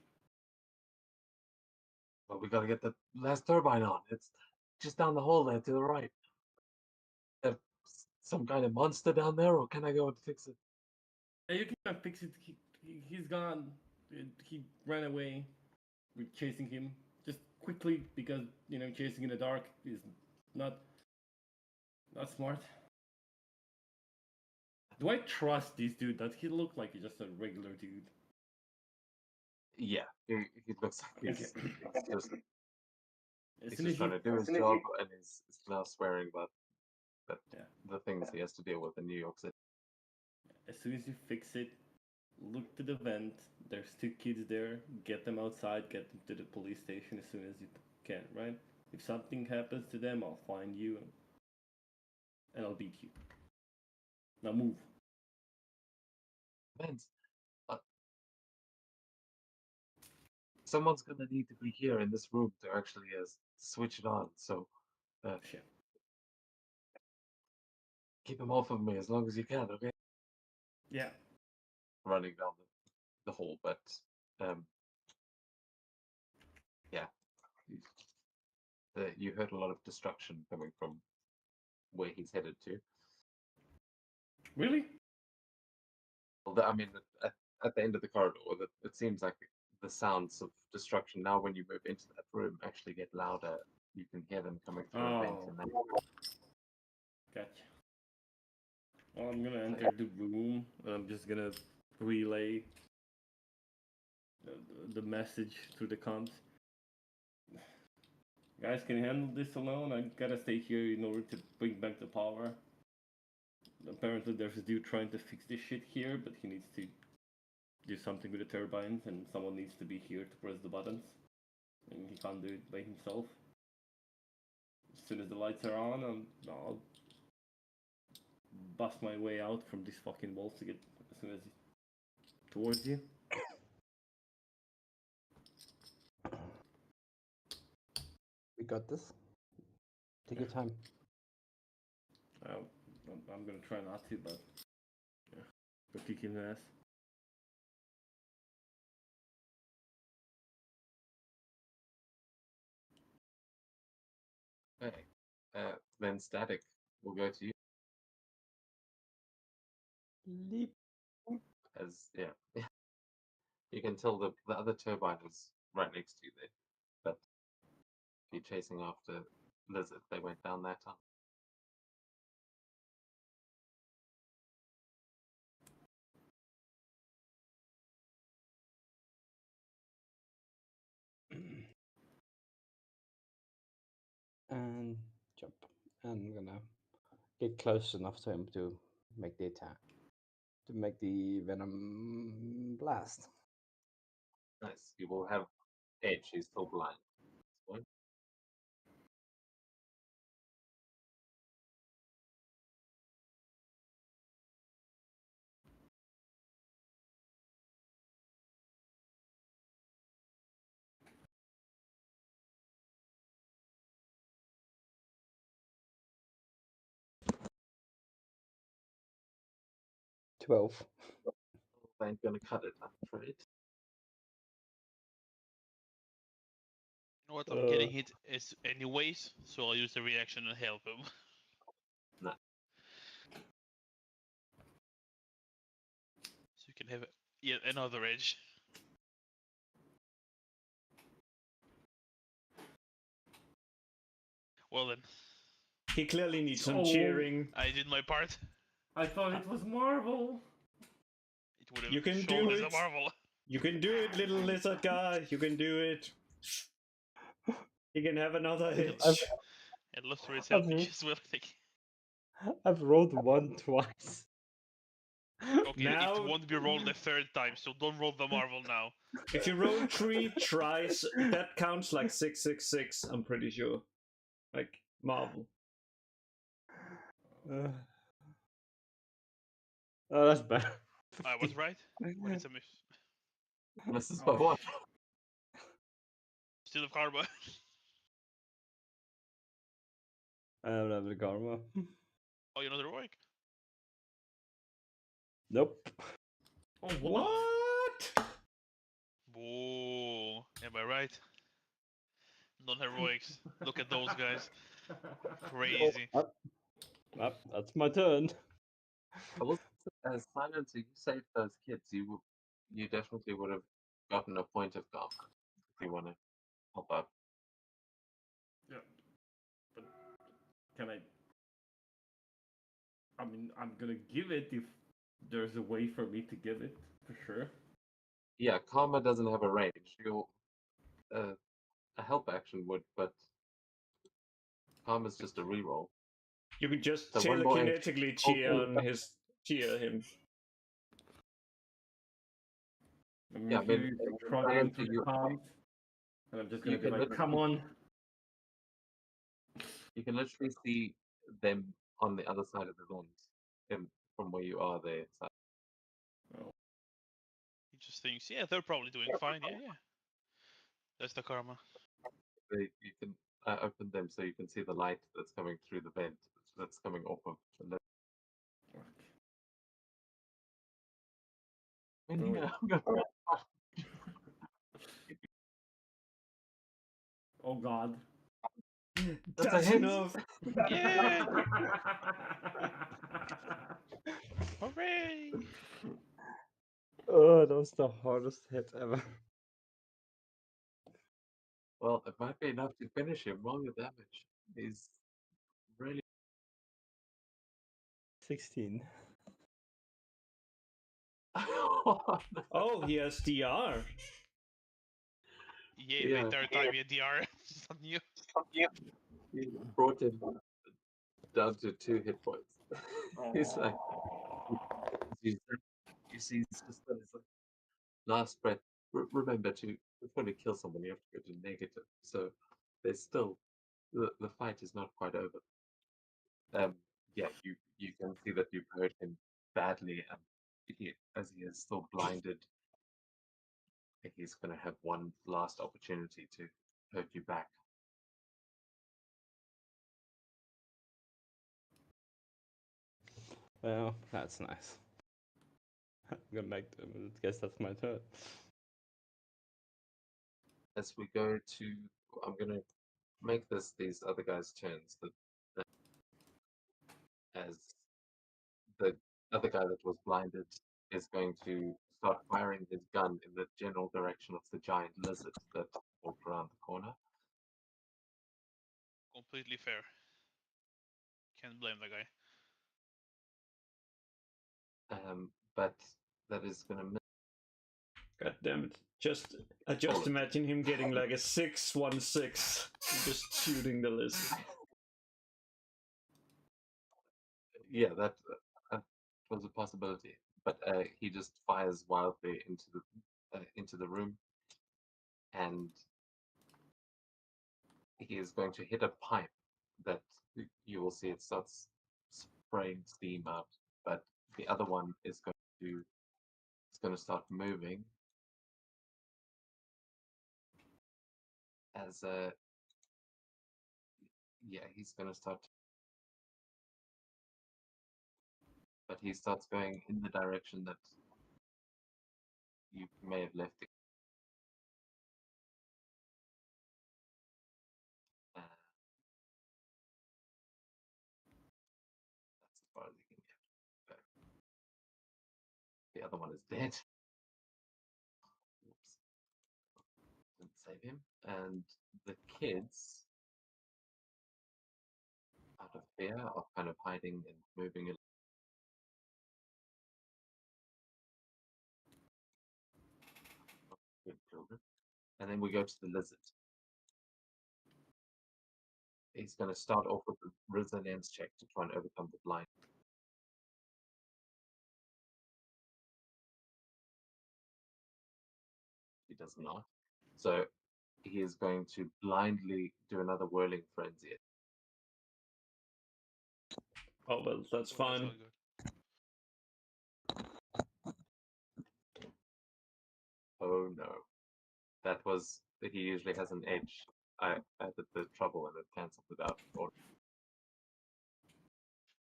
But we gotta get the last turbine on. It's just down the hall there to the right. There's some kind of monster down there, or can I go and fix it? Hey, you can't fix it. He's gone. He ran away. We're chasing him just quickly because chasing in the dark is not smart. Do I trust this dude? Does he look like he's just a regular dude? Yeah, he looks like he's just As he's soon just as trying you, to do his job, and he's now swearing about Yeah. the things he has to deal with in New York City. as soon as you fix it, look to the vent. There's 2 kids there. Get them outside. Get them to the police station as soon as you can. Right? If something happens to them, I'll find you and I'll beat you. Now move. Vince, someone's gonna need to be here in this room to actually switch it on. So Shit. keep him off of me as long as you can, okay? Yeah. Running down the hall, but yeah, you heard a lot of destruction coming from where he's headed to. Really? Well, I mean, at the end of the corridor, it seems like the sounds of destruction now, when you move into that room, actually get louder. You can hear them coming through a vent, Oh. and then Gotcha. Well, I'm gonna enter the room. And I'm just gonna relay the message through the comms. Guys, can you handle this alone? I gotta stay here in order to bring back the power. Apparently there's a dude trying to fix this shit here, but he needs to do something with the turbines, and someone needs to be here to press the buttons. And he can't do it by himself. As soon as the lights are on, I'll bust my way out from these fucking walls to get as soon as towards you. We got this. Take your time. I'm gonna try not to, but yeah, go kick his ass. okay. Then Static will go to you Leap. as yeah. You can tell the other turbine is right next to you there. But if you're chasing after lizard, they went down that tunnel. And jump. And I'm gonna get close enough to him to make the attack. To make the venom blast. Nice. You will have edge. He's still blind. What? $12. I ain't gonna cut it, I'm afraid. You know what? I'm getting hit as anyways, so I'll use the reaction and help him. No. So you can have yet another edge. Well then, He clearly needs some Oh. cheering. I did my part. I thought it was Marvel. It would have You can shown do as a it. marvel. You can do it, little lizard guy. You can do it. He can have another hit. And Luster is helping Okay. as well, I think. I've rolled 1 twice. Okay, Now- it won't be rolled a third time, so don't roll the marvel now. If you roll 3 tries, that counts like 666, I'm pretty sure. Like Marvel. Oh, that's bad. I was right. When it's a miss. Misses by one. Still have karma. I don't have the karma. Oh, you're not heroic? Nope. Oh, What? Boo. Am I right? Non-heroics. Look at those guys. Crazy. Up. That's my turn. I will say, as Silence, you saved those kids. You definitely would have gotten a point of karma if you want to help out. Yeah. But can I? I mean, I'm gonna give it if there's a way for me to give it, for sure. Yeah, karma doesn't have a range. A help action would, but karma's just a reroll. You can just So one more telekinetically cheer him. I'm Yeah, usually maybe struggling to to you. calm, and I'm just You gonna be can like, literally- "Come on!" You can literally see them on the other side of the vent from where you are there. So He just thinks, yeah, they're probably doing fine. Yeah. That's the karma. you can open them so you can see the light that's coming through the vent that's coming off of the lift. Oh God! That's a That's hit. enough. Yeah! Hooray! Oh, that was the hardest hit ever. Well, it might be enough to finish him. Roll your damage. He's really 16. Oh, he has DR. Yeah, the Yeah. entire time he had DR. It's not new. He brought him down to 2 hit points. He's like, you see, he's just on his like, last breath. Remember, before you kill someone, you have to go to negative. So there's still the fight is not quite over. Yeah, you can see that you've hurt him badly, and as he is still blinded, I think he's going to have one last opportunity to hurt you back. Well, that's nice. I'm gonna make them. I guess that's my turn. As we go to, I'm going to make these other guys' turns. As the other guy that was blinded is going to start firing his gun in the general direction of the giant lizard that walked around the corner. Completely fair. Can't blame the guy. But that is going to miss. God damn it. I just imagine him getting like a 6-1-6, just shooting the lizard. Yeah, that was a possibility. But he just fires wildly into the room, and he is going to hit a pipe that you will see it starts spraying steam out. But the other one is going to start moving as a he's going to start, but he starts going in the direction that you may have left it. That's as far as he can get. The other one is dead. Oops. Didn't save him. And the kids, out of fear, are kind of hiding and moving. Good children. And then we go to the lizard. He's going to start off with a resilience check to try and overcome the blind. He does not. So he is going to blindly do another whirling frenzy. Oh, well, that's fine. Not good. Oh no. That was, he usually has an edge. I added the trouble and it cancelled it out.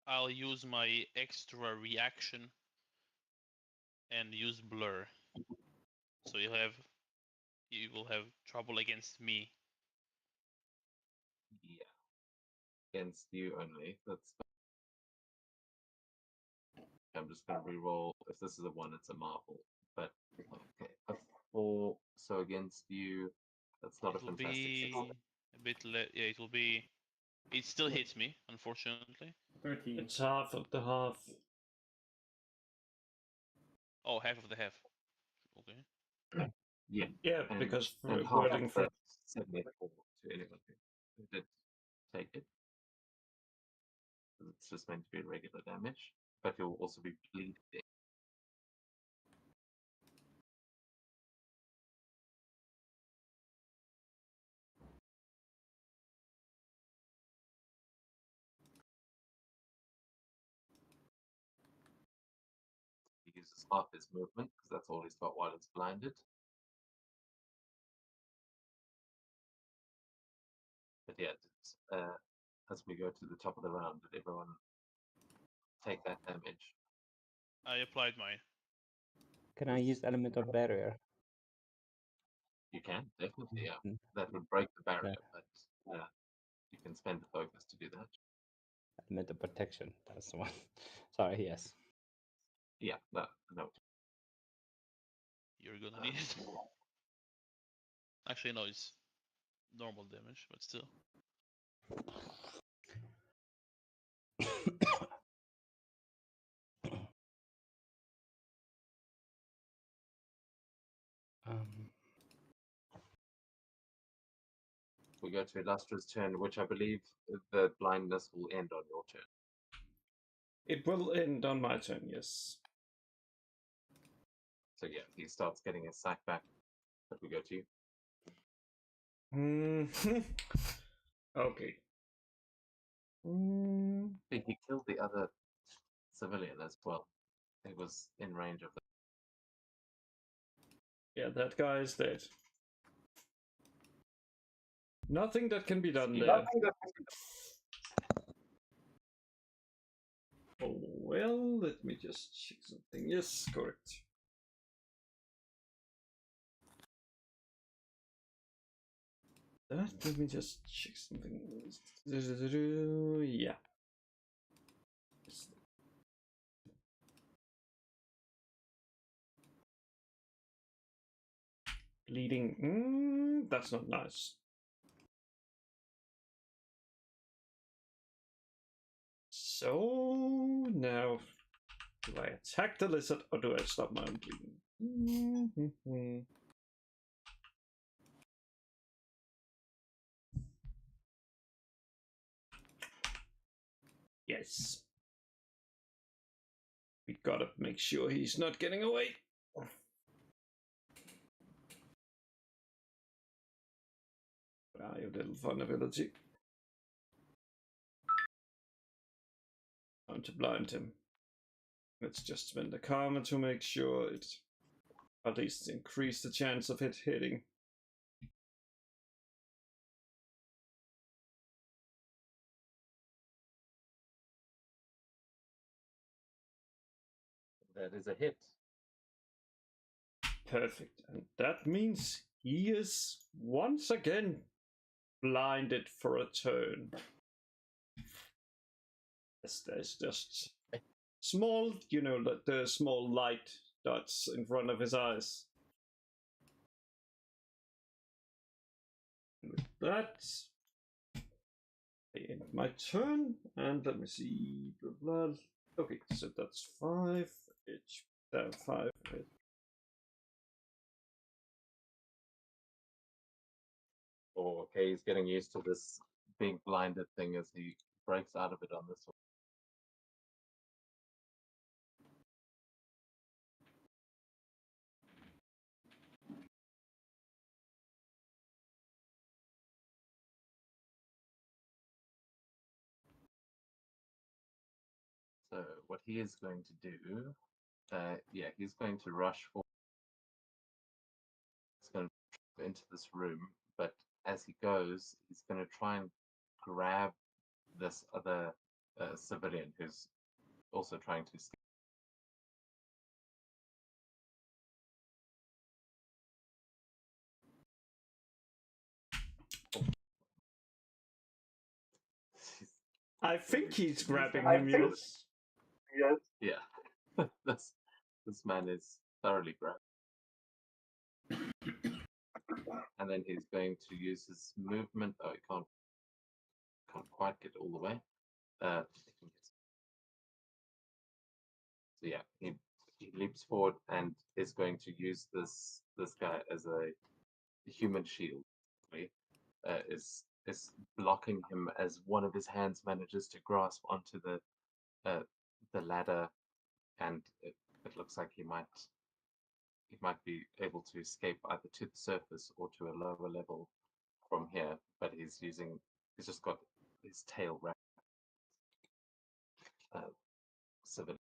I'll use my extra reaction and use blur. So you will have trouble against me. Yeah. Against you only. That's. I'm just going to re-roll. If this is a 1, it's a marble. But okay, a 4. So against you, that's not It'll a fantastic be success. a bit yeah, it'll be. It still hits me, unfortunately. 13. It's half of the half. Oh, half of the half. Okay. Yeah. Yeah, And, because and half whirling of that 74 to anyone who did take it. It's just meant to be regular damage, but you'll also be bleeding. He uses half his movement because that's all he's got while it's blinded. But yeah, as we go to the top of the round, did everyone take that damage? I applied mine. Can I use element of barrier? You can, definitely, yeah. Mm. That would break the barrier, but you can spend the focus to do that. Element of protection. That's the one. Sorry, yes. Yeah, no. You're gonna need it. Actually, no, it's normal damage, but still. We go to Illustra's turn, which I believe the blindness will end on your turn. It will end on my turn, yes. So yeah, he starts getting his sack back, but we go to you. Okay. He killed the other civilian as well. He was in range of the. Yeah, that guy is dead. Nothing that can be done Yeah. there. Oh, well, let me just check something. Yes, correct. Let me just check something. Yeah. Bleeding. That's not nice. So now, do I attack the lizard or do I stop my own bleeding? Yes. We gotta make sure he's not getting away. Where are your little vulnerability? Time to blind him. Let's just spend a karma to make sure it at least increase the chance of it hitting. That is a hit. Perfect. And that means he is once again blinded for a turn. There's just small, the small light dots in front of his eyes. And with that, I end my turn, and let me see the blood. Okay, so that's 5 H. 5 H. Okay, he's getting used to this being blinded thing as he breaks out of it on this one. So what he is going to do, he's going to rush forward. He's going to drop into this room, but as he goes, he's going to try and grab this other civilian who's also trying to escape. I think he's grabbing him, yes. Yeah, this man is thoroughly grabbed. And then he's going to use his movement. Oh, he can't quite get all the way. So yeah, he leaps forward and is going to use this guy as a human shield. Is blocking him as one of his hands manages to grasp onto the ladder, and it looks like he might be able to escape either to the surface or to a lower level from here. But he's just got his tail wrapped. Civil.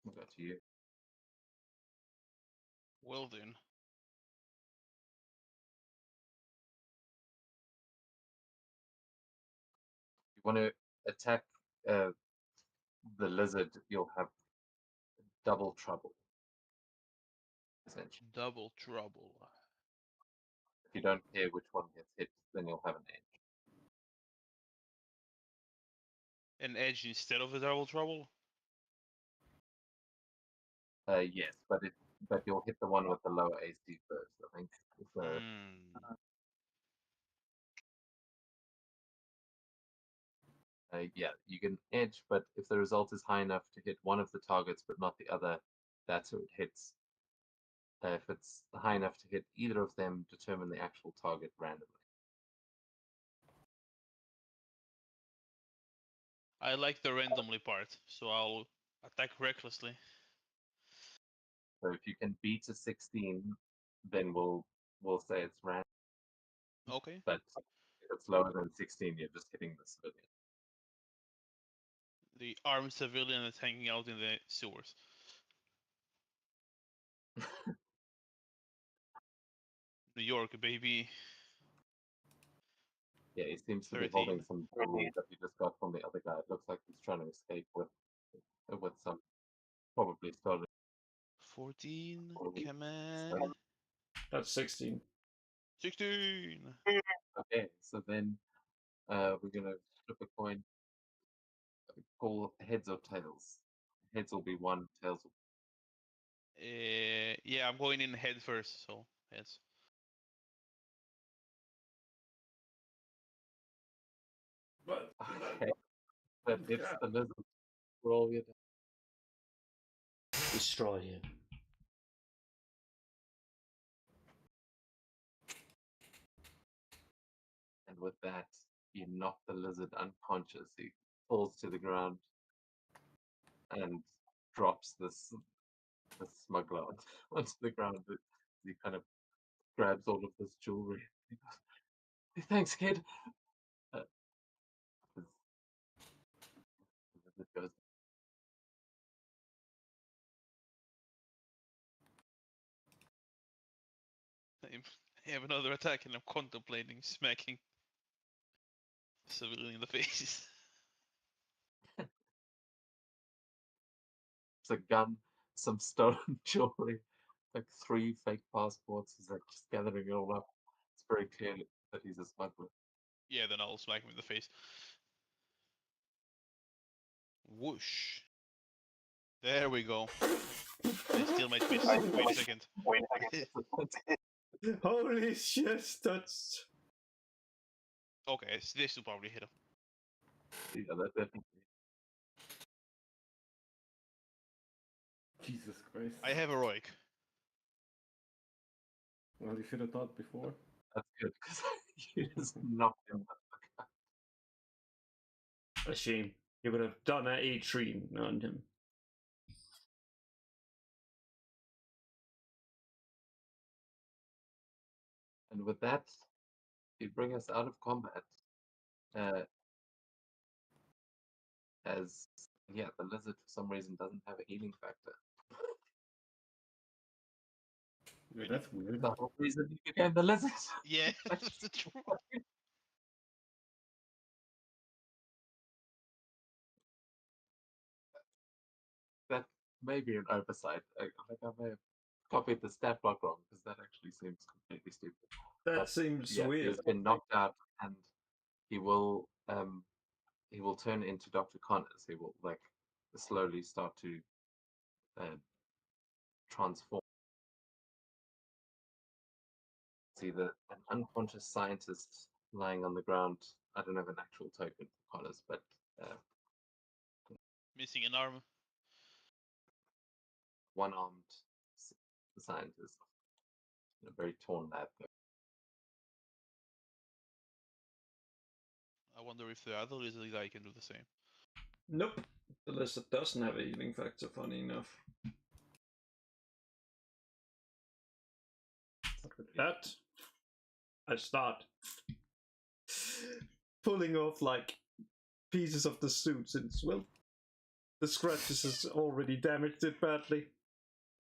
We'll go to you. Well then. You want to attack the lizard, you'll have double trouble. Essentially, Double trouble. if you don't care which one gets hit, then you'll have an edge. An edge instead of a double trouble? Yes, but you'll hit the one with the lower AC first, I think. So, yeah, you can edge, but if the result is high enough to hit one of the targets but not the other, that's who it hits. If it's high enough to hit either of them, determine the actual target randomly. I like the randomly part, so I'll attack recklessly. So if you can beat a 16, then we'll say it's random. Okay. But if it's lower than 16, you're just hitting the civilian. The armed civilian is hanging out in the sewers. New York, baby. Yeah, he seems to 13. be holding some jewels that he just got from the other guy. It looks like he's trying to escape with some probably stolen. 14. Probably Come on. stolen. That's 16. 16. Okay, so then we're gonna flip a coin. Call heads or tails. heads will be one, tails will Yeah, I'm going in head first, so heads. But okay. That hits the lizard. Roll your Destroy him. and with that, you knock the lizard unconscious. He falls to the ground and drops this smuggler onto the ground. He kind of grabs all of this jewelry. He goes, "Hey, thanks, kid." Uh, the lizard goes, I have another attack and I'm contemplating smacking the civilian in the face. "It's a gun, some stolen jewelry, like 3 fake passports." He's like just gathering it all up. It's very clear that he's a smuggler. Yeah, then I'll smack him in the face. Whoosh. There we go. I still might miss. Wait a second. Holy shit, that's... Okay, so this will probably hit him. Yeah, that definitely. Jesus Christ. I have heroic. Well, you should have thought before. That's good because you just knocked him. A shame. You would have done an A3 on him. And with that, you bring us out of combat. As yeah, the lizard for some reason doesn't have a healing factor. Yeah, that's weird. The whole reason you became the lizard. Yeah, that's the truth. That may be an oversight. Like I may have copied the stat block wrong because that actually seems completely stupid. That But, seems yeah, weird. he's been knocked out, and he will turn into Dr. Connors. He will like slowly start to transform. See an unconscious scientist lying on the ground. I don't have an actual token for Connors, but Missing an arm. one-armed scientist. A very torn lad, though. I wonder if the other lizard guy can do the same. Nope. The lizard doesn't have a healing factor, funny enough. With that, I start pulling off like pieces of the suit since, well, the scratches has already damaged it badly.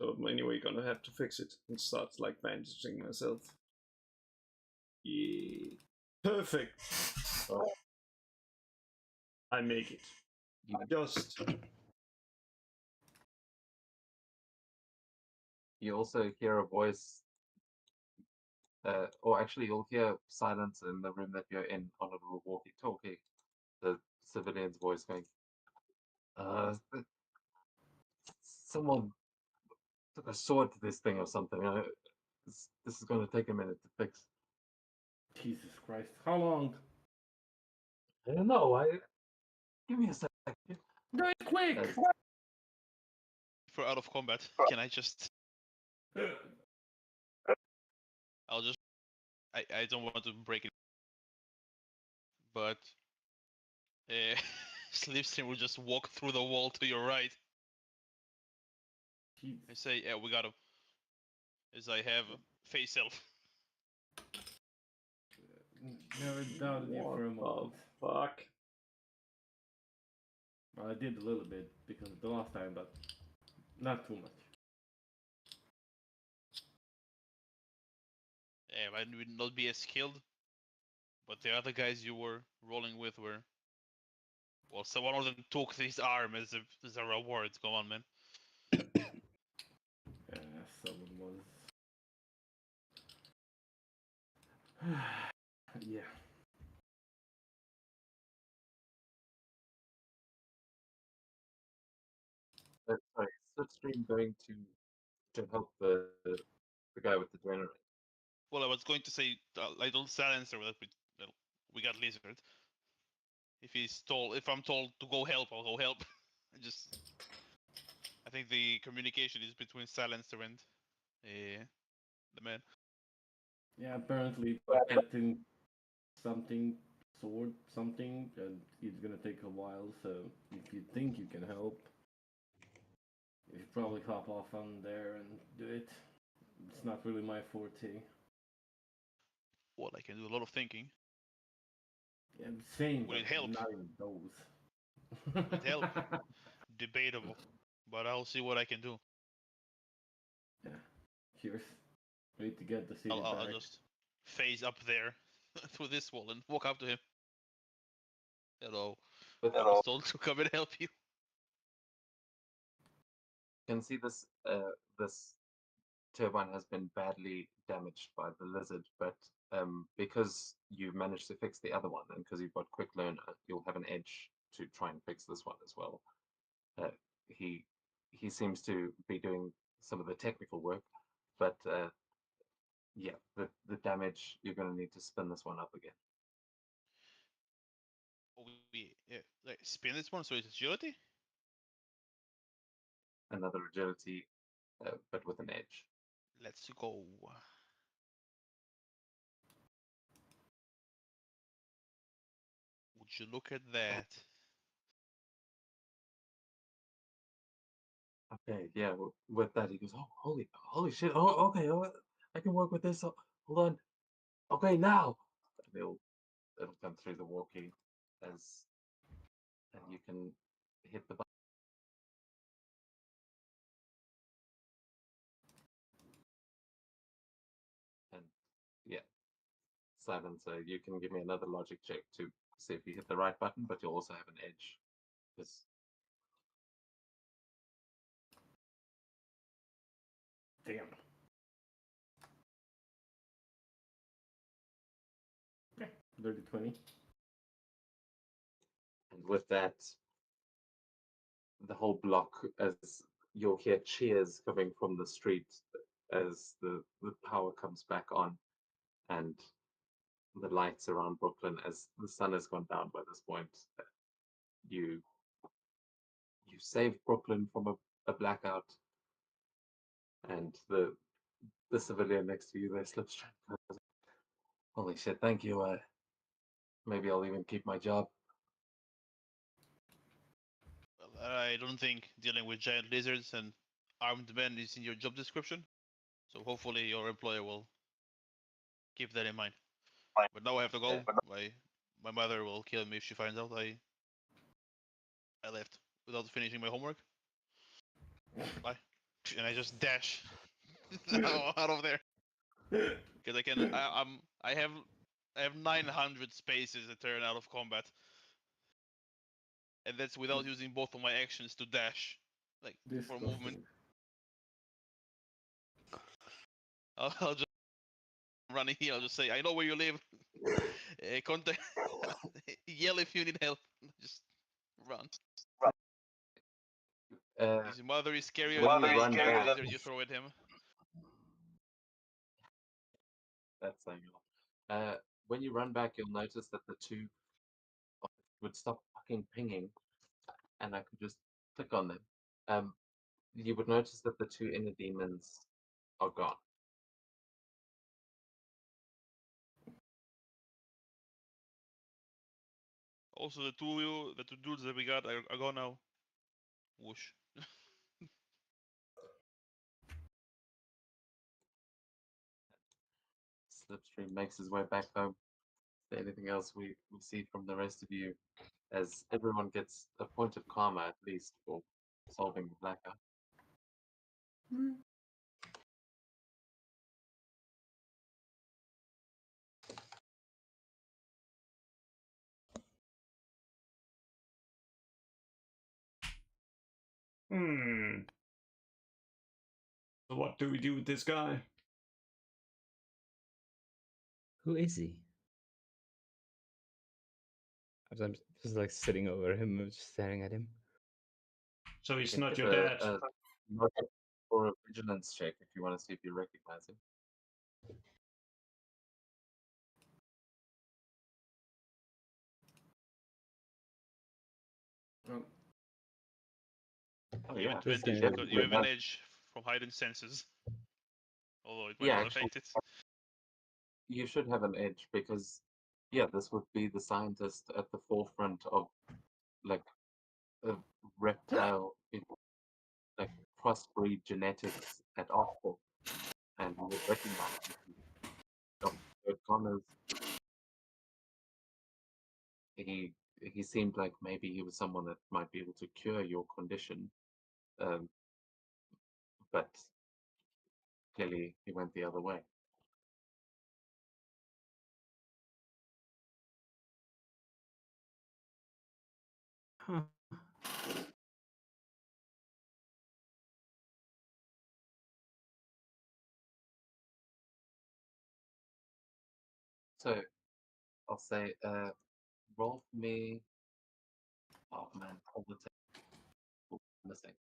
So anyway, gonna have to fix it and start like bandaging myself. Yeah. Perfect. Oh, I make it. Just you also hear a voice, or actually, you'll hear silence in the room that you're in on a little walkie-talkie. The civilian's voice going, someone took a sword to this thing or something. This is going to take a minute to fix." Jesus Christ. How long? I don't know. Give me a second. Do it quick! As- For out of combat, can I just? I'll just. I don't want to break it, but Slipstream will just walk through the wall to your right. Jeez. I say, yeah, we got him. As I have face self. Never doubted you for a moment. fuck? Well, I did a little bit because of the last time, but not too much. Yeah, I would not be as skilled, but the other guys you were rolling with were. Well, so one of them took his arm as a reward. Come on, man. Yeah, someone was. Yeah. Sorry, Slipstream going to help the guy with the generator. Well, I was going to say I don't silence her that we got lizard. If I'm told to go help, I'll go help. I think the communication is between silencer and the man. Yeah, apparently protecting something, sword, something, and it's gonna take a while. So if you think you can help, you should probably hop off on there and do it. It's not really my forte. Well, I can do a lot of thinking. Yeah, same, Will but it help? not in those. Will it help? Debatable, but I'll see what I can do. Yeah. Cheers. We need to get the city I'll back. just phase up there through this wall and walk up to him. Hello. But I was told to come and help you. you can see this turbine has been badly damaged by the lizard, but because you managed to fix the other one, and because you've got quick learner, you'll have an edge to try and fix this one as well. Uh, he he seems to be doing some of the technical work, but yeah, the damage, you're going to need to spin this one up again. Like spin this one so it's agility. Another agility, but with an edge. Let's go. Would you look at that? Okay, yeah. With that, he goes, "Oh, holy shit! Oh, okay. Oh, I can work with this. Oh, hold on. Okay, now." And it'll come through the walkie as, and you can hit the button. And yeah, silencer. You can give me another logic check to see if you hit the right button, but you'll also have an edge. Because Damn. Okay. Dirty 20. and with that, the whole block, as you'll hear cheers coming from the street as the power comes back on, and the lights around Brooklyn, as the sun has gone down by this point. You you saved Brooklyn from a blackout, and the civilian next to you there, Slipstream. Holy shit! Thank you. Maybe I'll even keep my job. Well, I don't think dealing with giant lizards and armed men is in your job description. So hopefully your employer will keep that in mind. But now I have to go. My mother will kill me if she finds out I left without finishing my homework. Bye. And I just dash out of there because I have 900 spaces that turn out of combat, and that's without using both of my actions to dash, like for movement. Disgusting. I'll just run in here. I'll just say, I know where you live. Contact. Yell if you need help. Just run. His mother is scarier When than you the run giant back, lizard you throw at him. that's saying a lot. When you run back, you'll notice that the two would stop fucking pinging, and I could just click on them. You would notice that the two inner demons are gone. Also, the two dudes that we got are gone now. Whoosh. Slipstream makes his way back home. Is there anything else we see from the rest of you, as everyone gets a point of karma at least for solving the blackout? So what do we do with this guy? Who is he? I'm just like sitting over him, just staring at him. So he's Can not give your dad. a logic or a vigilance check if you want to see if you recognize him. Oh, Oh yeah, Just Advantage gonna- because you have an edge from hidden senses. Although it might Yeah, not actually, affect it. you should have an edge because, yeah, this would be the scientist at the forefront of like a reptile, like crossbreed genetics at Oxford, and you would recognize Dr. Connors. He seemed like maybe he was someone that might be able to cure your condition, um, but clearly he went the other way. Huh. So I'll say, roll for me. Oh man, all the table missing.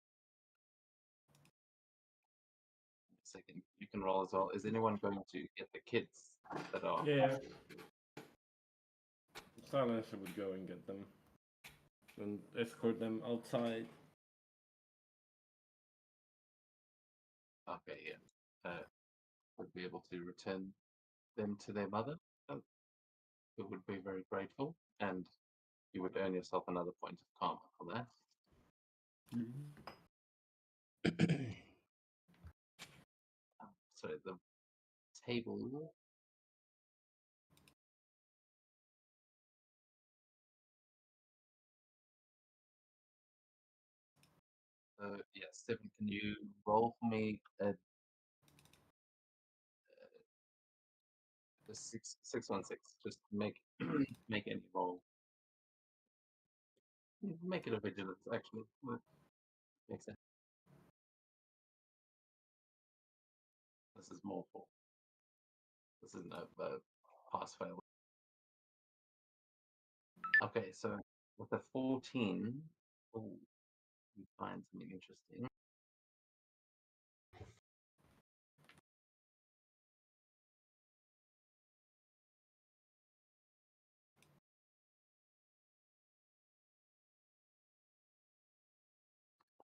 A second, you can roll as well. Is anyone going to get the kids that are? yeah. Silencer would go and get them and escort them outside. Okay, yeah. Would be able to return them to their mother. Who would be very grateful, and you would earn yourself another point of karma for that. So the table. Yeah, 7. Can you roll for me a 616? Just make make any roll. Make it a vigilance, actually. Makes sense. This is more for. This isn't a pass fail. Okay, so with a 14, oh, you find something interesting.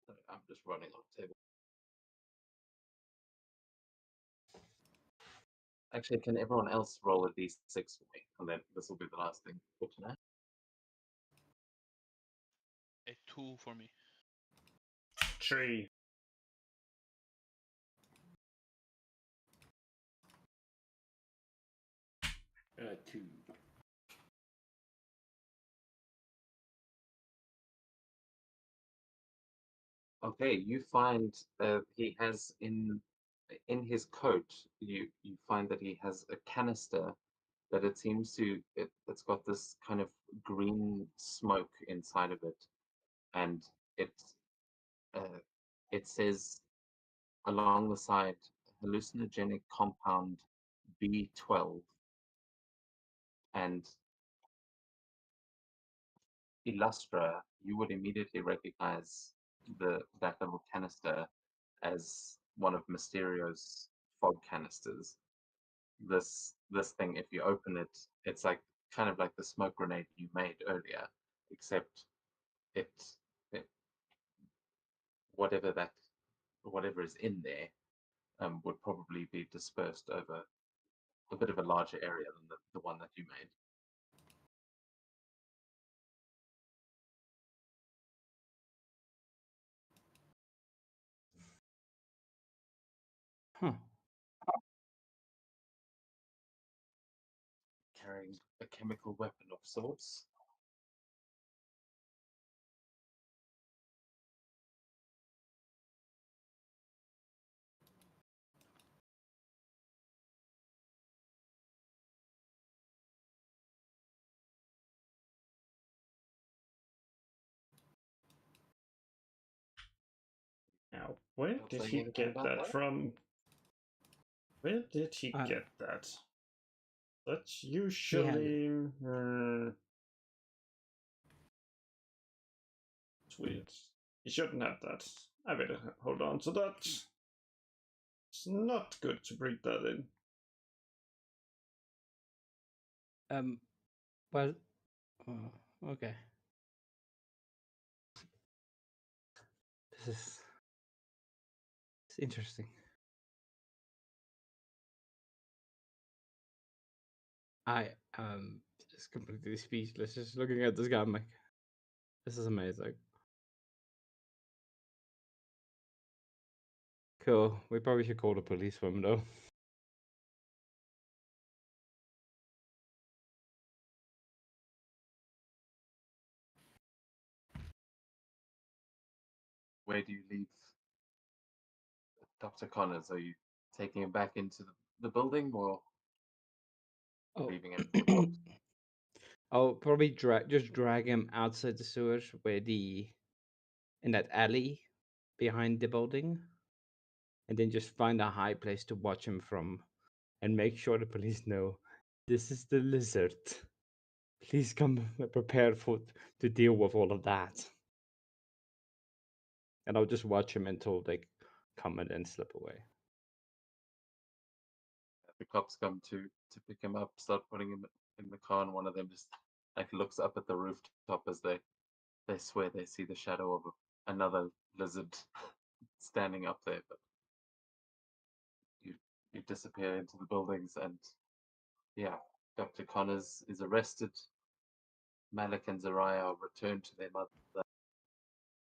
Sorry, I'm just running on the table. Actually, can everyone else roll a d6 for me? And then this will be the last thing for tonight. A 2 for me. 3. Two. Okay, you find he has in his coat. You find that he has a canister that it seems to it's got this kind of green smoke inside of it, and it uh, it says along the side hallucinogenic compound B12 and Illustra. You would immediately recognize that little canister as one of Mysterio's fog canisters. This thing, if you open it, it's like kind of like the smoke grenade you made earlier, except it, it whatever is in there would probably be dispersed over a bit of a larger area than the one that you made. Huh. Carrying a chemical weapon of sorts. Now, where I'll did say he anything get about that that? from? Where did he Uh, get that? That's He had usually. It's weird. You shouldn't have that. I better hold on to that. It's not good to breathe that in. Well, okay. This is it's interesting. I am just completely speechless, just looking at this guy. I'm like, this is amazing. Cool. We probably should call the police for him though. Where do you leave Dr. Connors? Are you taking him back into the building or leaving him for the cops? I'll probably drag him outside the sewers where in that alley behind the building, and then just find a high place to watch him from, and make sure the police know this is the lizard. Please come prepared to deal with all of that. And I'll just watch him until they come and then slip away. The cops come to pick him up, start putting him in the car, and one of them just like looks up at the rooftop as they swear they see the shadow of another lizard standing up there. But you disappear into the buildings, and yeah, Dr. Connors is arrested. Malik and Zariah are returned to their mother,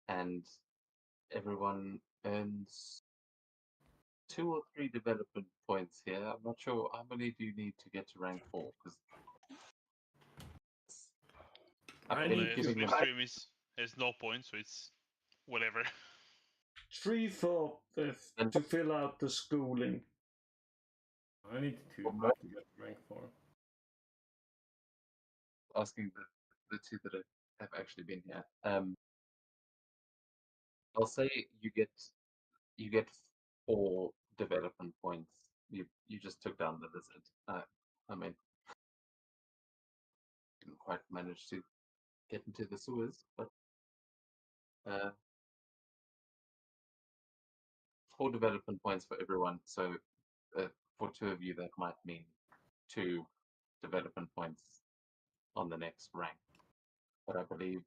and everyone earns 2 or 3 development points here. I'm not sure how many do you need to get to rank 4, because I I've need been to- giving them. Midstream has no points, so it's whatever. 3 for to fill out the schooling. I need to get rank 4. Asking the 2 that have actually been here. I'll say you get 4 development points. You just took down the lizard. I mean, didn't quite manage to get into the sewers, but 4 development points for everyone. So for 2 of you, that might mean 2 development points on the next rank. But I believe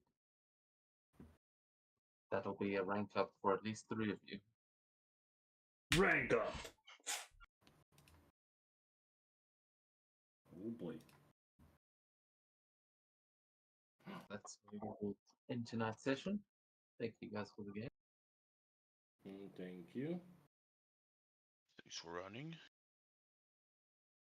that'll be a rank up for at least 3 of you. Rank up! Oh boy. That's where we will end tonight's session. Thank you guys for the game. Thank you. Thanks for running.